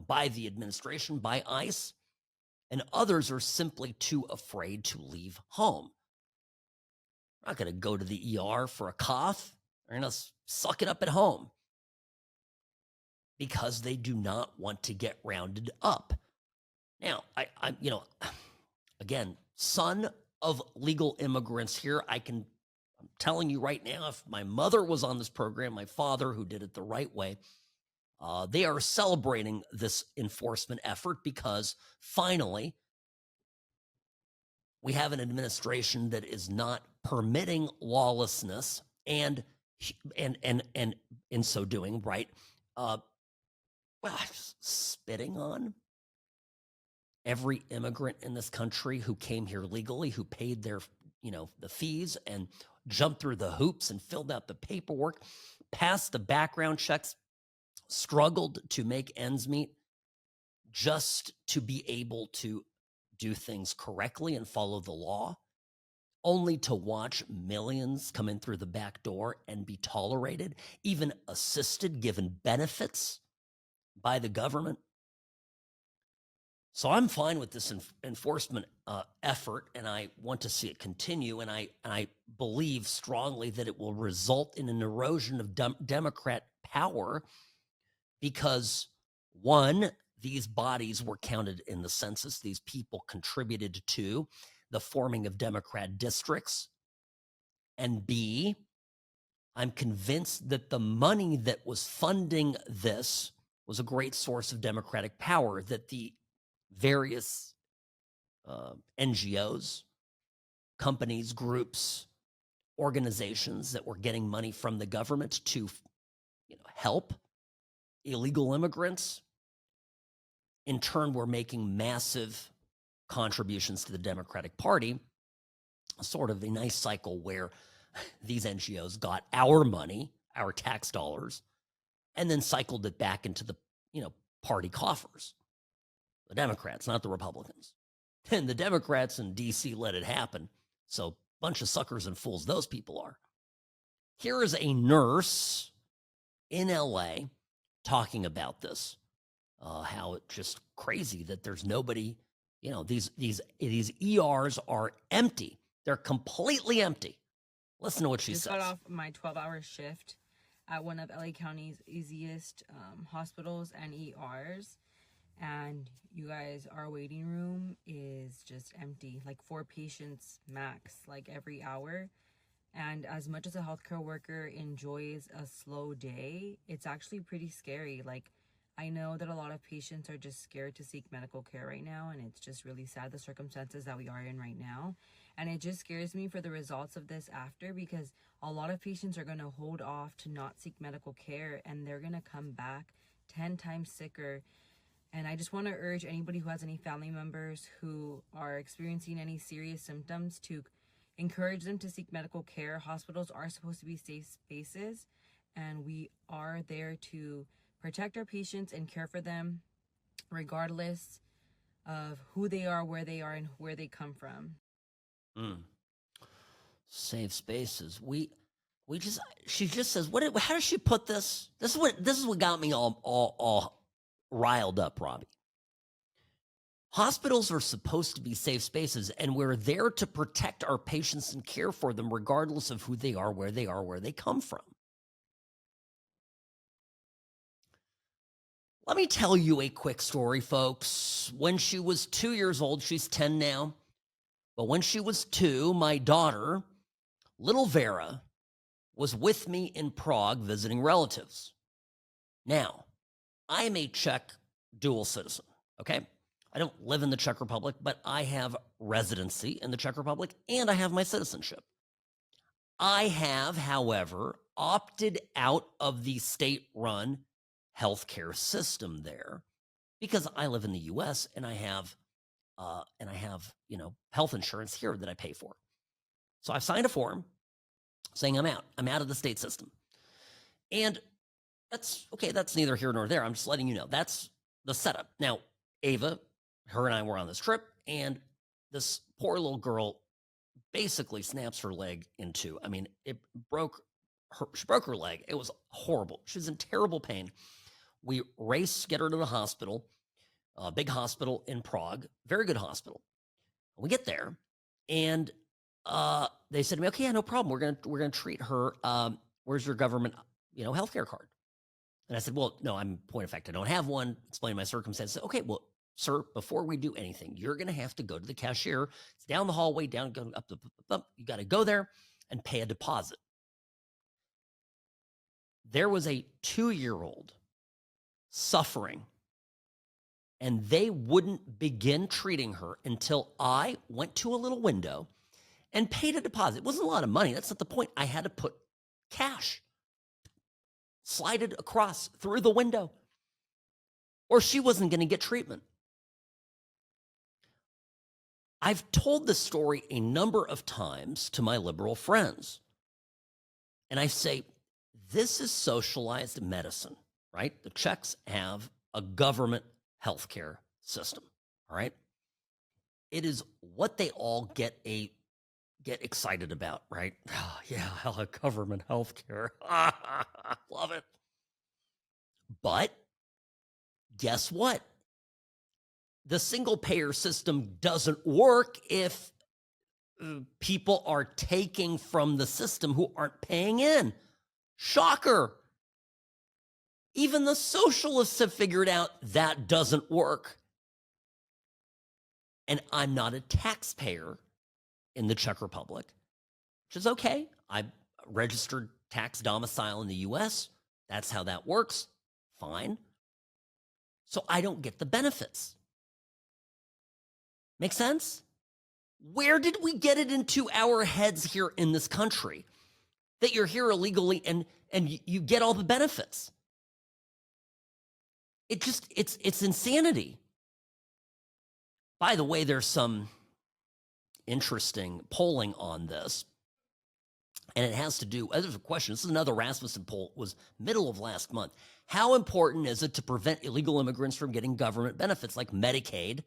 by the administration, by ICE. And others are simply too afraid to leave home. They're not going to go to the ER for a cough. They're going to suck it up at home because they do not want to get rounded up. Now, again, son of legal immigrants here, I'm telling you right now, if my mother was on this program, my father, who did it the right way, they are celebrating this enforcement effort because finally we have an administration that is not permitting lawlessness and in so doing, right, spitting on every immigrant in this country who came here legally, who paid their, the fees and jumped through the hoops and filled out the paperwork, passed the background checks, struggled to make ends meet just to be able to do things correctly and follow the law, only to watch millions come in through the back door and be tolerated, even assisted, given benefits by the government. So I'm fine with this enforcement effort, and I want to see it continue, and I believe strongly that it will result in an erosion of Democrat power because, one, these bodies were counted in the census. These people contributed to the forming of Democrat districts. And B, I'm convinced that the money that was funding this was a great source of Democratic power, that the various NGOs, companies, groups, organizations that were getting money from the government to help illegal immigrants, in turn, were making massive contributions to the Democratic Party, sort of a nice cycle where these NGOs got our money, our tax dollars, and then cycled it back into the, party coffers. The Democrats, not the Republicans. And the Democrats in D.C. let it happen. So bunch of suckers and fools those people are. Here is a nurse in L.A. talking about this. How it's just crazy that there's nobody, these ERs are empty. They're completely empty. Listen to what she says. Got off my 12-hour shift at one of LA County's easiest hospitals and ERs. And you guys, our waiting room is just empty, like 4 patients max, like every hour. And as much as a healthcare worker enjoys a slow day, it's actually pretty scary. Like, I know that a lot of patients are just scared to seek medical care right now, and it's just really sad, the circumstances that we are in right now. And it just scares me for the results of this after, because a lot of patients are going to hold off to not seek medical care, and they're going to come back 10 times sicker. And I just want to urge anybody who has any family members who are experiencing any serious symptoms to encourage them to seek medical care. Hospitals are supposed to be safe spaces, and we are there to protect our patients and care for them regardless of who they are, and where they come from. Safe spaces. she just says, how does she put this? This is what got me all riled up, Robbie. Hospitals are supposed to be safe spaces, and we're there to protect our patients and care for them regardless of who they are, where they come from. Let me tell you a quick story, folks. When she was 2 years old, she's 10 now, but when she was 2, my daughter, little Vera, was with me in Prague visiting relatives. Now, I am a Czech dual citizen, okay? I don't live in the Czech Republic, but I have residency in the Czech Republic, and I have my citizenship. I have, however, opted out of the state-run healthcare system there because I live in the U.S. and I have health insurance here that I pay for. So I've signed a form saying I'm out. I'm out of the state system. And that's okay. That's neither here nor there. I'm just letting you know. That's the setup. Now, Ava, her and I were on this trip, and this poor little girl basically snaps her leg in two. I mean, she broke her leg. It was horrible. She was in terrible pain. We race, get her to the hospital, a big hospital in Prague, very good hospital. We get there, and they said to me, "Okay, yeah, no problem. We're gonna treat her. Where's your government, healthcare card?" And I said, "Well, no. I'm point of fact, I don't have one." Explain my circumstances. "Okay, well, sir, before we do anything, you're gonna have to go to the cashier. It's down the hallway, go up. You got to go there and pay a deposit." There was a 2-year-old suffering, and they wouldn't begin treating her until I went to a little window and paid a deposit. It wasn't a lot of money. That's not the point. I had to put cash, slide it across through the window, or she wasn't going to get treatment. I've told this story a number of times to my liberal friends, and I say, this is socialized medicine, right? The Czechs have a government healthcare system, all right? It is what they all get excited about, right? Oh, yeah, government healthcare. Love it. But guess what? The single payer system doesn't work if people are taking from the system who aren't paying in. Shocker. Even the socialists have figured out that doesn't work. And I'm not a taxpayer in the Czech Republic, which is okay. I registered tax domicile in the U.S. That's how that works. Fine. So I don't get the benefits. Make sense? Where did we get it into our heads here in this country that you're here illegally and you get all the benefits? It's insanity. By the way, there's some interesting polling on this, and it has to do, there's a question, this is another Rasmussen poll, was middle of last month. How important is it to prevent illegal immigrants from getting government benefits like Medicaid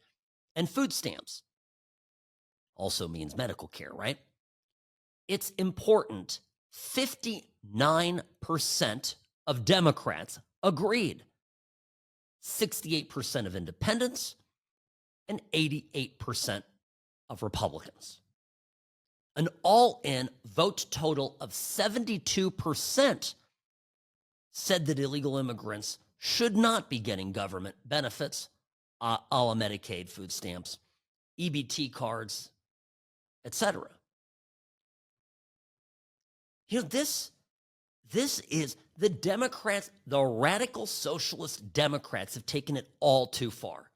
and food stamps? Also means medical care, right? It's important. 59% of Democrats agreed. 68% of independents and 88% of Republicans. An all-in vote total of 72% said that illegal immigrants should not be getting government benefits, a la Medicaid, food stamps, EBT cards, etc. This is the Democrats, the radical socialist Democrats have taken it all too far.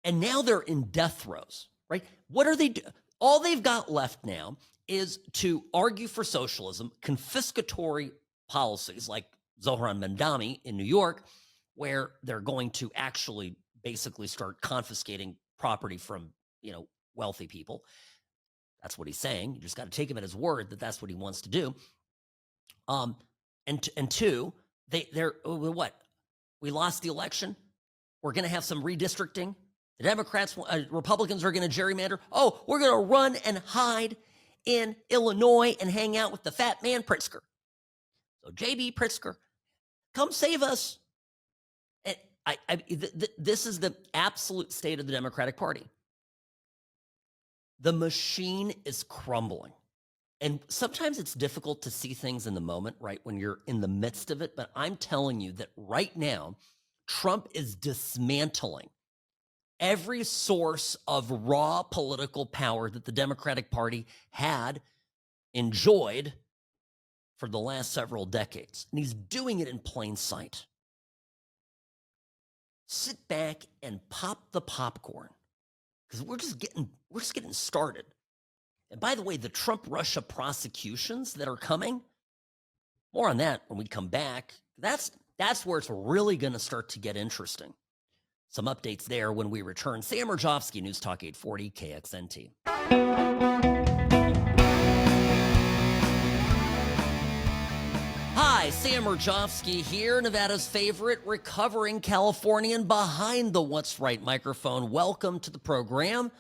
And now they're in death throes, right? What are they doing? All they've got left now is to argue for socialism, confiscatory policies like Zohran Mandami in New York, where they're going to actually basically start confiscating property from, wealthy people. That's what he's saying. You just got to take him at his word that that's what he wants to do. And two, they're what? We lost the election. We're going to have some redistricting. The Democrats, Republicans are going to gerrymander. Oh, we're going to run and hide in Illinois and hang out with the fat man Pritzker. So JB Pritzker, come save us. And this is the absolute state of the Democratic Party. The machine is crumbling. And sometimes it's difficult to see things in the moment, right, when you're in the midst of it. But I'm telling you that right now, Trump is dismantling every source of raw political power that the Democratic Party had enjoyed for the last several decades. And he's doing it in plain sight. Sit back and pop the popcorn, because we're just getting started. And by the way, the Trump-Russia prosecutions that are coming, more on that when we come back. That's where it's really going to start to get interesting. Some updates there when we return. Sam Mirejovsky, News Talk 840 KXNT. Hi, Sam Mirejovsky here, Nevada's favorite recovering Californian behind the What's Right microphone. Welcome to the program.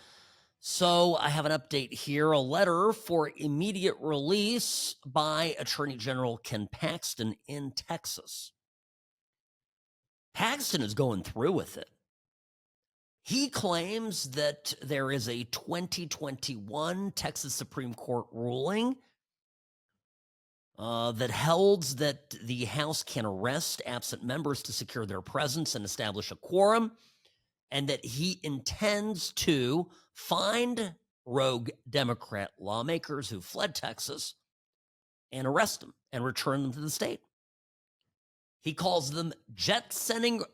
So I have an update here, a letter for immediate release by Attorney General Ken Paxton in Texas. Paxton is going through with it. He claims that there is a 2021 Texas Supreme Court ruling that holds that the House can arrest absent members to secure their presence and establish a quorum, and that he intends to find rogue Democrat lawmakers who fled Texas and arrest them and return them to the state. He calls them jet-setting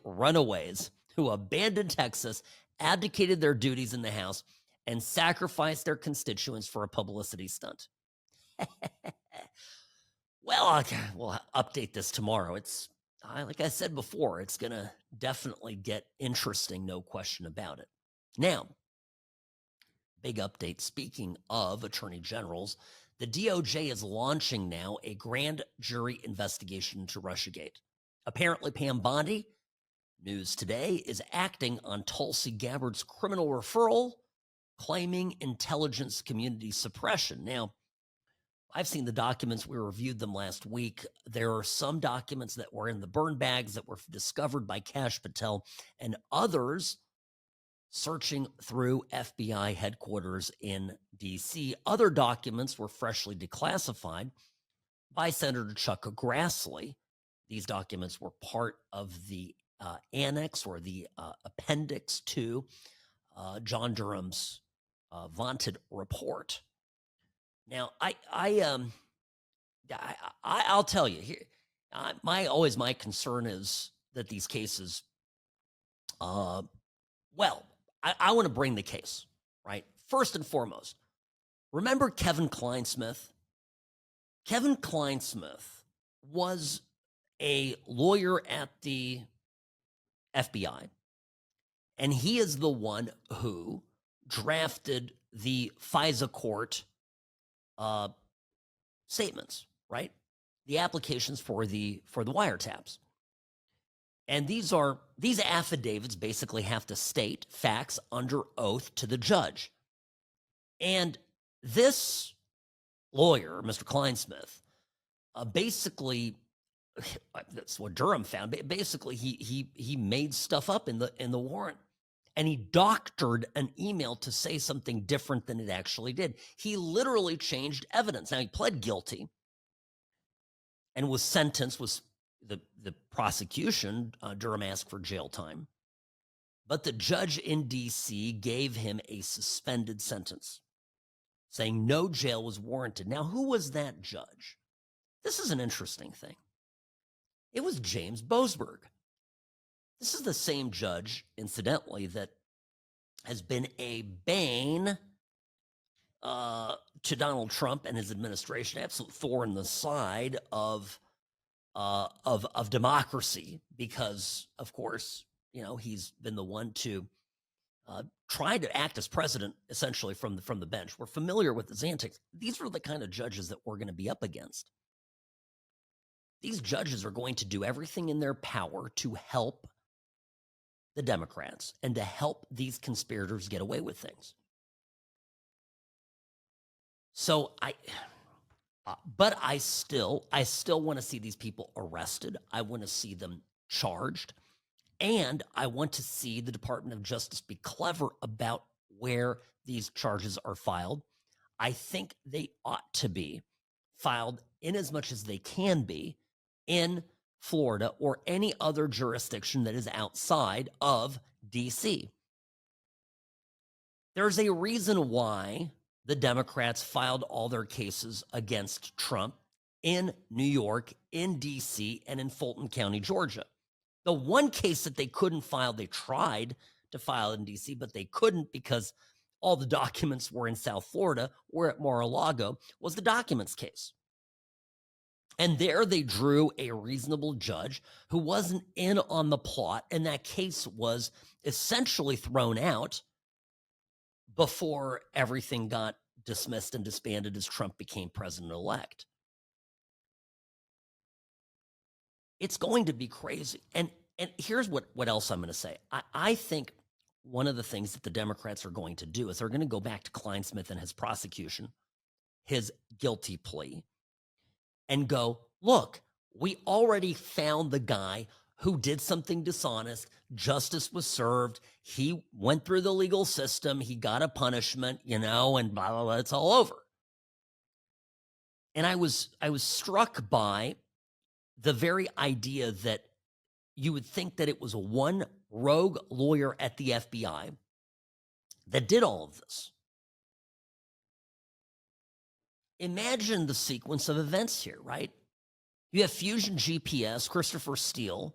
runaways who abandoned Texas, abdicated their duties in the House, and sacrificed their constituents for a publicity stunt. Well, we'll update this tomorrow. It's like I said before, it's going to definitely get interesting, no question about it. Now, big update. Speaking of attorney generals, the DOJ is launching now a grand jury investigation into Russiagate. Apparently, Pam Bondi, News Today, is acting on Tulsi Gabbard's criminal referral, claiming intelligence community suppression. Now, I've seen the documents. We reviewed them last week. There are some documents that were in the burn bags that were discovered by Kash Patel and others searching through FBI headquarters in D.C. Other documents were freshly declassified by Senator Chuck Grassley. These documents were part of the annex or the appendix to John Durham's vaunted report. Now, I'll tell you here. My concern is that these cases. I want to bring the case right first and foremost. Remember Kevin Kleinsmith? Kevin Kleinsmith was a lawyer at the FBI, and he is the one who drafted the FISA court statements, right? The applications for the wiretaps. And these affidavits basically have to state facts under oath to the judge. And this lawyer, Mr. Kleinsmith, basically, that's what Durham found. Basically, he made stuff up in the warrant. And he doctored an email to say something different than it actually did. He literally changed evidence. Now, he pled guilty and was sentenced, was the prosecution, Durham asked for jail time. But the judge in D.C. gave him a suspended sentence, saying no jail was warranted. Now, who was that judge? This is an interesting thing. It was James Boasberg. This is the same judge, incidentally, that has been a bane to Donald Trump and his administration, absolute thorn in the side of democracy, because, of course, he's been the one to try to act as president, essentially from the bench. We're familiar with his antics. These are the kind of judges that we're going to be up against. These judges are going to do everything in their power to help the Democrats and to help these conspirators get away with things. So but I still want to see these people arrested. I want to see them charged. And I want to see the Department of Justice be clever about where these charges are filed. I think they ought to be filed in as much as they can be in Florida or any other jurisdiction that is outside of DC. There's a reason why the Democrats filed all their cases against Trump in New York, in DC, and in Fulton County, Georgia. The one case that they couldn't file, they tried to file in DC, but they couldn't because all the documents were in South Florida or at Mar-a-Lago, was the documents case. And there they drew a reasonable judge who wasn't in on the plot, and that case was essentially thrown out before everything got dismissed and disbanded as Trump became president-elect. It's going to be crazy. And here's what else I'm going to say. I think one of the things that the Democrats are going to do is they're going to go back to Kleinsmith and his prosecution, his guilty plea, and go, look, we already found the guy who did something dishonest. Justice was served. He went through the legal system. He got a punishment, and blah, blah, blah. It's all over. And I was struck by the very idea that you would think that it was one rogue lawyer at the FBI that did all of this. Imagine the sequence of events here, right? You have Fusion GPS, Christopher Steele,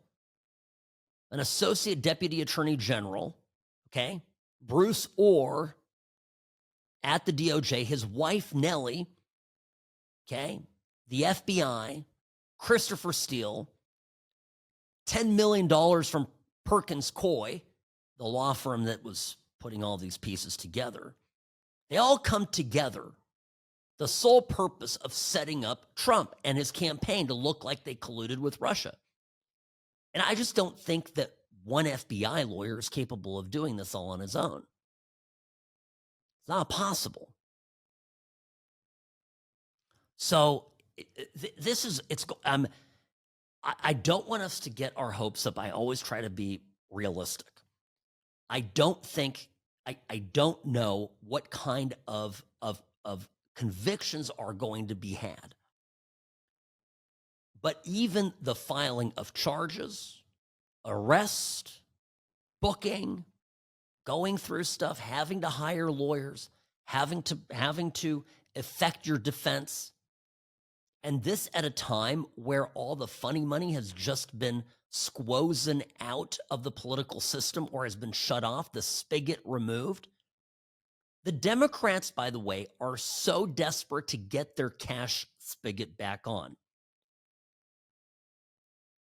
an associate deputy attorney general, okay? Bruce Orr at the DOJ, his wife Nellie, okay? The FBI, Christopher Steele, $10 million from Perkins Coie, the law firm that was putting all these pieces together. They all come together. The sole purpose of setting up Trump and his campaign to look like they colluded with Russia. And I just don't think that one FBI lawyer is capable of doing this all on his own. It's not possible. So I don't want us to get our hopes up. I always try to be realistic. I don't know what kind of convictions are going to be had. But even the filing of charges, arrest, booking, going through stuff, having to hire lawyers, having to effect your defense, and this at a time where all the funny money has just been squozen out of the political system or has been shut off, the spigot removed. The Democrats, by the way, are so desperate to get their cash spigot back on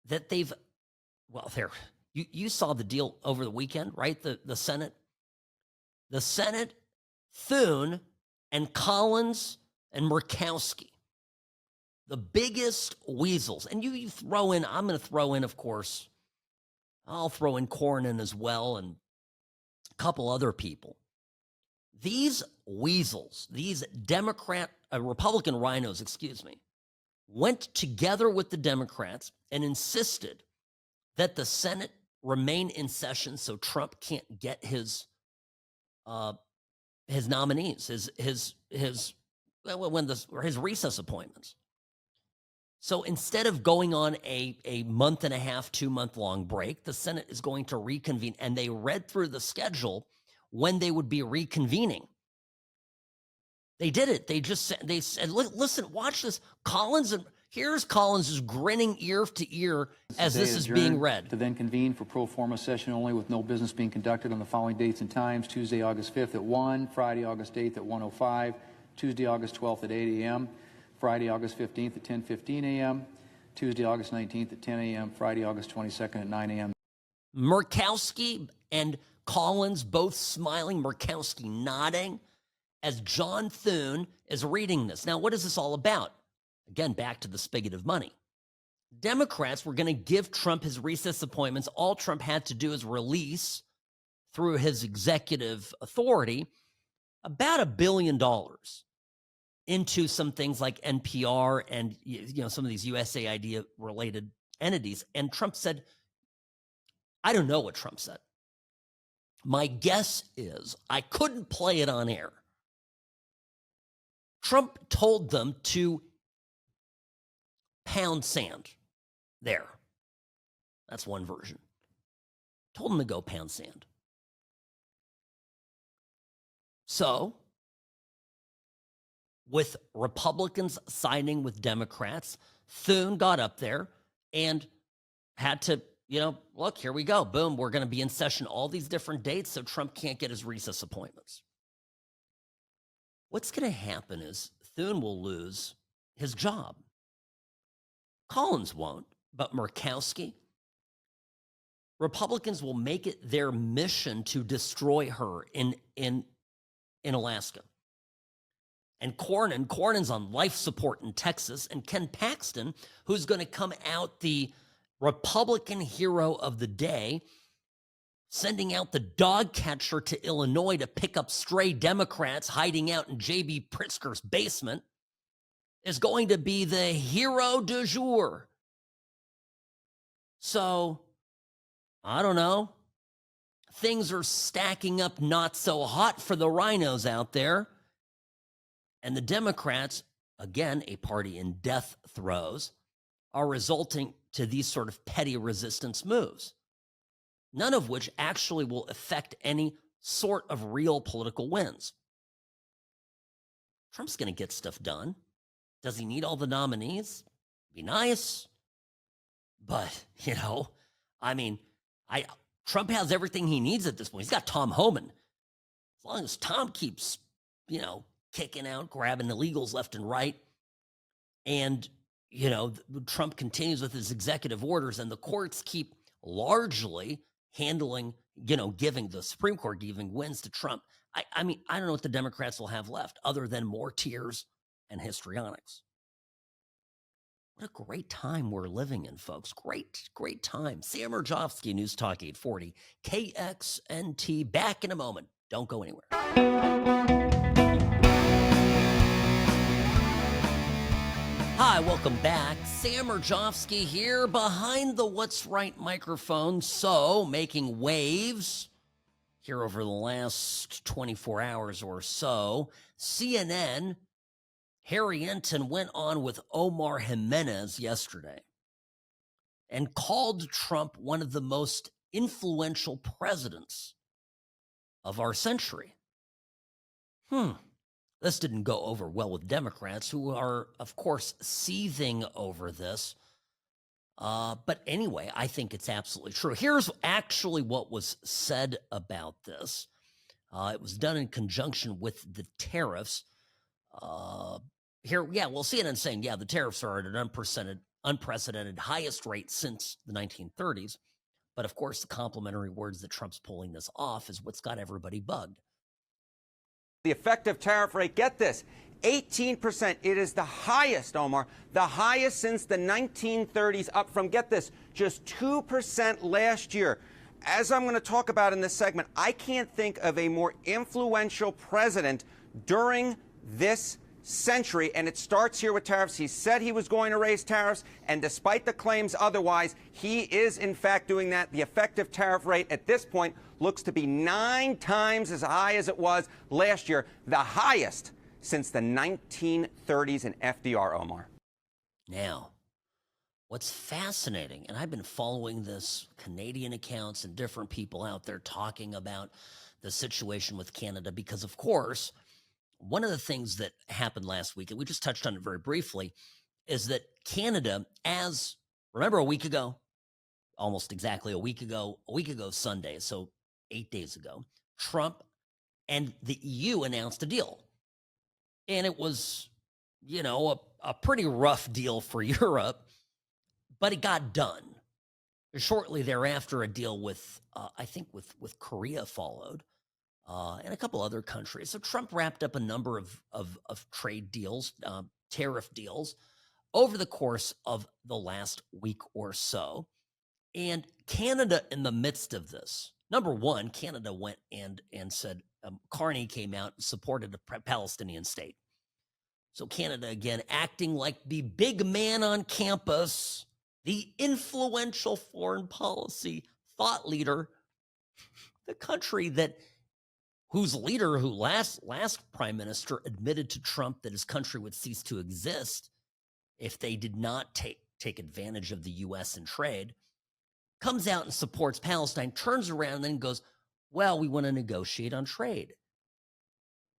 that you saw the deal over the weekend, right? The Senate, Thune and Collins and Mirejovsky, the biggest weasels. And you throw in, I'm going to throw in, of course, I'll throw in Cornyn as well and a couple other people. These weasels, these Republican rhinos, went together with the Democrats and insisted that the Senate remain in session so Trump can't get his nominees, his recess appointments. So instead of going on a month and a half, 2 month long break, the Senate is going to reconvene, and they read through the schedule when they would be reconvening. They did it. They said, listen, watch this. Here's Collins is grinning ear to ear as this is being read. To then convene for pro forma session only with no business being conducted on the following dates and times: Tuesday, August 5th at 1, Friday, August 8th at 1:05, Tuesday, August 12th at 8 a.m., Friday, August 15th at 10:15 a.m., Tuesday, August 19th at 10 a.m., Friday, August 22nd at 9 a.m. Mirejovsky and Collins both smiling, Mirejovsky nodding as John Thune is reading this. Now, what is this all about? Again, back to the spigot of money. Democrats were going to give Trump his recess appointments. All Trump had to do is release, through his executive authority, about $1 billion. into some things like NPR and some of these USAID related entities. And Trump said, I don't know what Trump said. My guess is I couldn't play it on air. Trump told them to pound sand there. That's one version. Told them to go pound sand. So, with Republicans siding with Democrats, Thune got up there and had to, look, here we go. Boom, we're going to be in session all these different dates so Trump can't get his recess appointments. What's going to happen is Thune will lose his job. Collins won't, but Mirejovsky. Republicans will make it their mission to destroy her in Alaska. And Cornyn's on life support in Texas, and Ken Paxton, who's going to come out the Republican hero of the day, sending out the dog catcher to Illinois to pick up stray Democrats hiding out in J.B. Pritzker's basement, is going to be the hero du jour. So, I don't know. Things are stacking up not so hot for the rhinos out there. And the Democrats, again, a party in death throes, are resulting to these sort of petty resistance moves, none of which actually will affect any sort of real political wins. Trump's going to get stuff done. Does he need all the nominees? Be nice. But, Trump has everything he needs at this point. He's got Tom Homan. As long as Tom keeps, kicking out, grabbing illegals left and right, and, Trump continues with his executive orders, and the courts keep largely handling, giving the Supreme Court giving wins to Trump. I don't know what the Democrats will have left other than more tears and histrionics. What a great time we're living in, folks. Great time. Sam Mirejovsky, News Talk 840, KXNT. Back in a moment. Don't go anywhere. Hi, welcome back. Sam Mirejovsky here behind the What's Right microphone. So, making waves here over the last 24 hours or so. CNN, Harry Enton went on with Omar Jimenez yesterday and called Trump one of the most influential presidents of our century. This didn't go over well with Democrats, who are, of course, seething over this. But anyway, I think it's absolutely true. Here's actually what was said about this. It was done in conjunction with the tariffs. CNN saying, the tariffs are at an unprecedented highest rate since the 1930s. But of course, the complimentary words that Trump's pulling this off is what's got everybody bugged. The effective tariff rate, get this, 18%. It is the highest, Omar, the highest since the 1930s, up from, get this, just 2% last year. As I'm going to talk about in this segment, I can't think of a more influential president during this century, and it starts here with tariffs. He said he was going to raise tariffs, and despite the claims otherwise, he is in fact doing that. The effective tariff rate at this point looks to be 9 times as high as it was last year, the highest since the 1930s in FDR, Omar. Now, what's fascinating, and I've been following this, Canadian accounts and different people out there talking about the situation with Canada, because of course, one of the things that happened last week, and we just touched on it very briefly, is that Canada, remember a week ago, almost exactly a week ago Sunday, so 8 days ago, Trump and the EU announced a deal. And it was, a pretty rough deal for Europe, but it got done. Shortly thereafter, a deal with Korea followed. And a couple other countries. So Trump wrapped up a number of trade deals, tariff deals, over the course of the last week or so. And Canada, in the midst of this, number one, Canada went and said, Carney came out and supported a Palestinian state. So Canada, again, acting like the big man on campus, the influential foreign policy thought leader, the country whose leader, who last prime minister, admitted to Trump that his country would cease to exist if they did not take advantage of the U.S. in trade, comes out and supports Palestine, turns around and then goes, well, we want to negotiate on trade.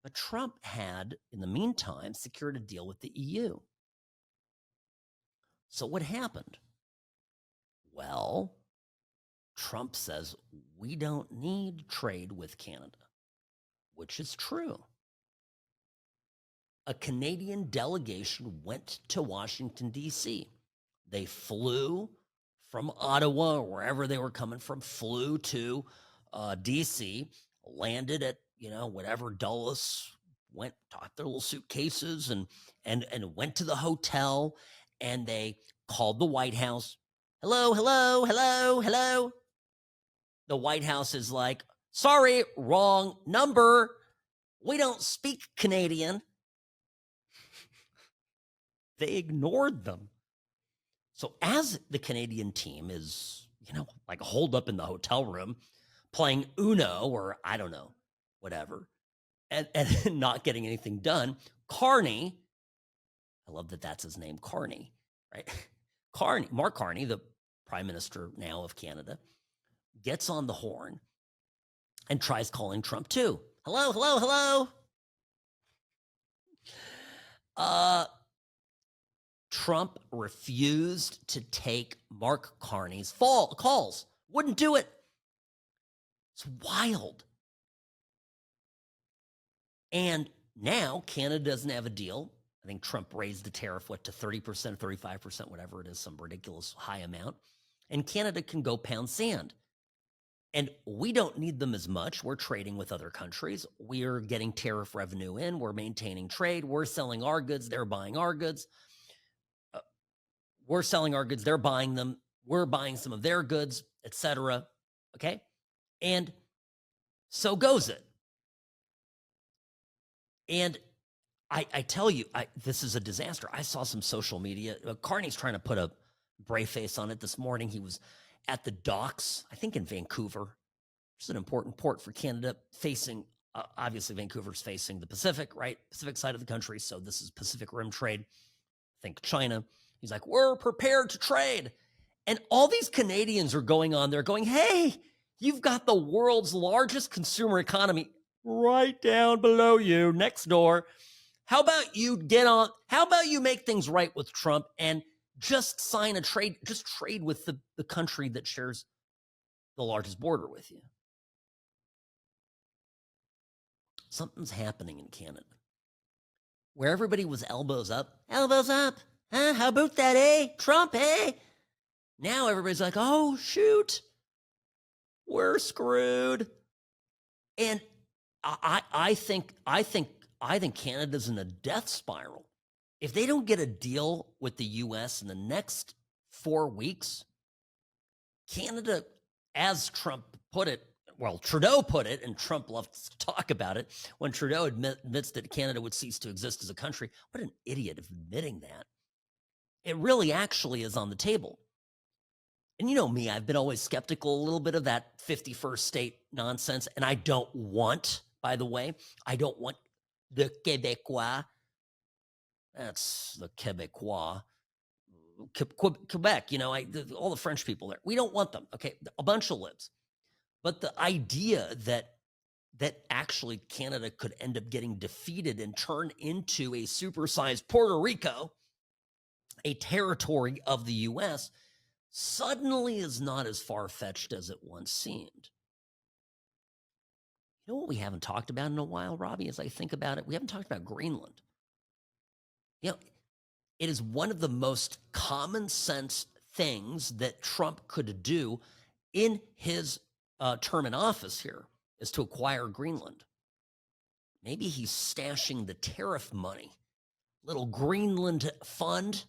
But Trump had, in the meantime, secured a deal with the EU. So what happened? Well, Trump says we don't need trade with Canada, which is true. A Canadian delegation went to Washington, D.C. They flew from Ottawa, or wherever they were coming from, flew to D.C., landed at, whatever Dulles, went, took their little suitcases and went to the hotel, and they called the White House. Hello, hello, hello, hello. The White House is like, sorry, wrong number. We don't speak Canadian. They ignored them. So as the Canadian team is, like holed up in the hotel room playing Uno or I don't know, whatever, and not getting anything done, Carney, I love that that's his name, Carney, right? Mark Carney, the Prime Minister now of Canada, gets on the horn and tries calling Trump too. Hello, hello, hello. Trump refused to take Mark Carney's calls. Wouldn't do it. It's wild. And now Canada doesn't have a deal. I think Trump raised the tariff, to 30%, 35%, whatever it is, some ridiculous high amount. And Canada can go pound sand. And we don't need them as much. We're trading with other countries. We're getting tariff revenue in. We're maintaining trade. We're selling our goods. They're buying our goods. We're selling our goods. They're buying them. We're buying some of their goods, etc. Okay? And so goes it. And I tell you, this is a disaster. I saw some social media. Carney's trying to put a brave face on it this morning. He was at the docks, I think in Vancouver, which is an important port for Canada, facing, obviously Vancouver's facing the Pacific, right? Pacific side of the country. So this is Pacific Rim trade. Think China. He's like, we're prepared to trade. And all these Canadians are going on there going, hey, you've got the world's largest consumer economy right down below you, next door. How about you make things right with Trump and just sign a trade, just trade with the country that shares the largest border with you. Something's happening in Canada where everybody was elbows up. Huh? How about that, eh? Trump, eh? Now everybody's like, oh, shoot, we're screwed. And I think Canada's in a death spiral. If they don't get a deal with the U.S. in the next 4 weeks, Canada, as Trump put it, well, Trudeau put it, and Trump loves to talk about it, when Trudeau admits that Canada would cease to exist as a country. What an idiot of admitting that. It really actually is on the table. And you know me, I've been always skeptical a little bit of that 51st state nonsense. And I don't want, by the way, the Québécois. That's the Québécois. Quebec, all the French people there. We don't want them. Okay, a bunch of libs. But the idea that actually Canada could end up getting defeated and turn into a supersized Puerto Rico, a territory of the U.S., suddenly is not as far-fetched as it once seemed. You know what we haven't talked about in a while, Robbie, as I think about it? We haven't talked about Greenland. It is one of the most common sense things that Trump could do in his term in office here is to acquire Greenland. Maybe he's stashing the tariff money, little Greenland fund,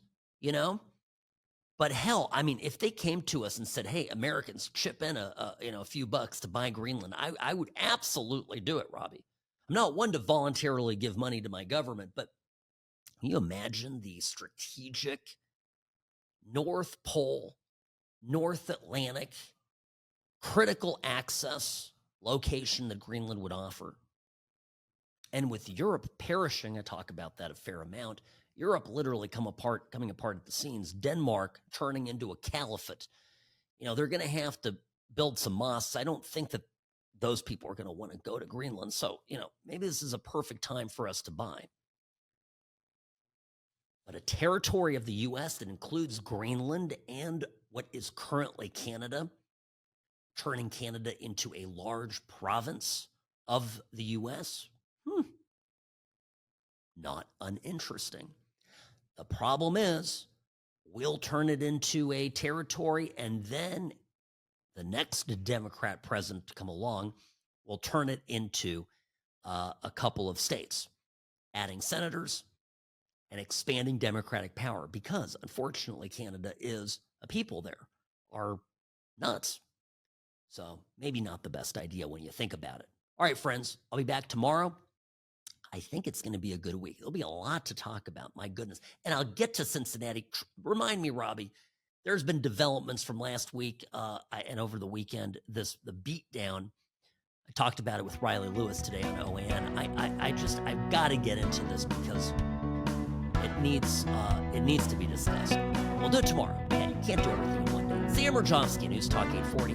But hell, I mean, if they came to us and said, "Hey, Americans, chip in a few bucks to buy Greenland," I would absolutely do it, Robbie. I'm not one to voluntarily give money to my government, but Can you imagine the strategic North Pole, North Atlantic, critical access location that Greenland would offer? And with Europe perishing, I talk about that a fair amount, Europe literally coming apart at the seams, Denmark turning into a caliphate. They're going to have to build some mosques. I don't think that those people are going to want to go to Greenland. So, maybe this is a perfect time for us to buy. But a territory of the U.S. that includes Greenland and what is currently Canada, turning Canada into a large province of the U.S., not uninteresting. The problem is, we'll turn it into a territory, and then the next Democrat president to come along will turn it into a couple of states, adding senators and expanding Democratic power, because unfortunately Canada is a people there are nuts. So maybe not the best idea when you think about it. All right, friends, I'll be back tomorrow. I think it's going to be a good week. There'll be a lot to talk about, my goodness. And I'll get to Cincinnati. Remind me, Robbie, there's been developments from last week and over the weekend, the beatdown. I talked about it with Riley Lewis today on OAN. I've got to get into this because it needs to be discussed. We'll do it tomorrow. Okay, can't do everything in one day. Mirejovsky, News Talk 840.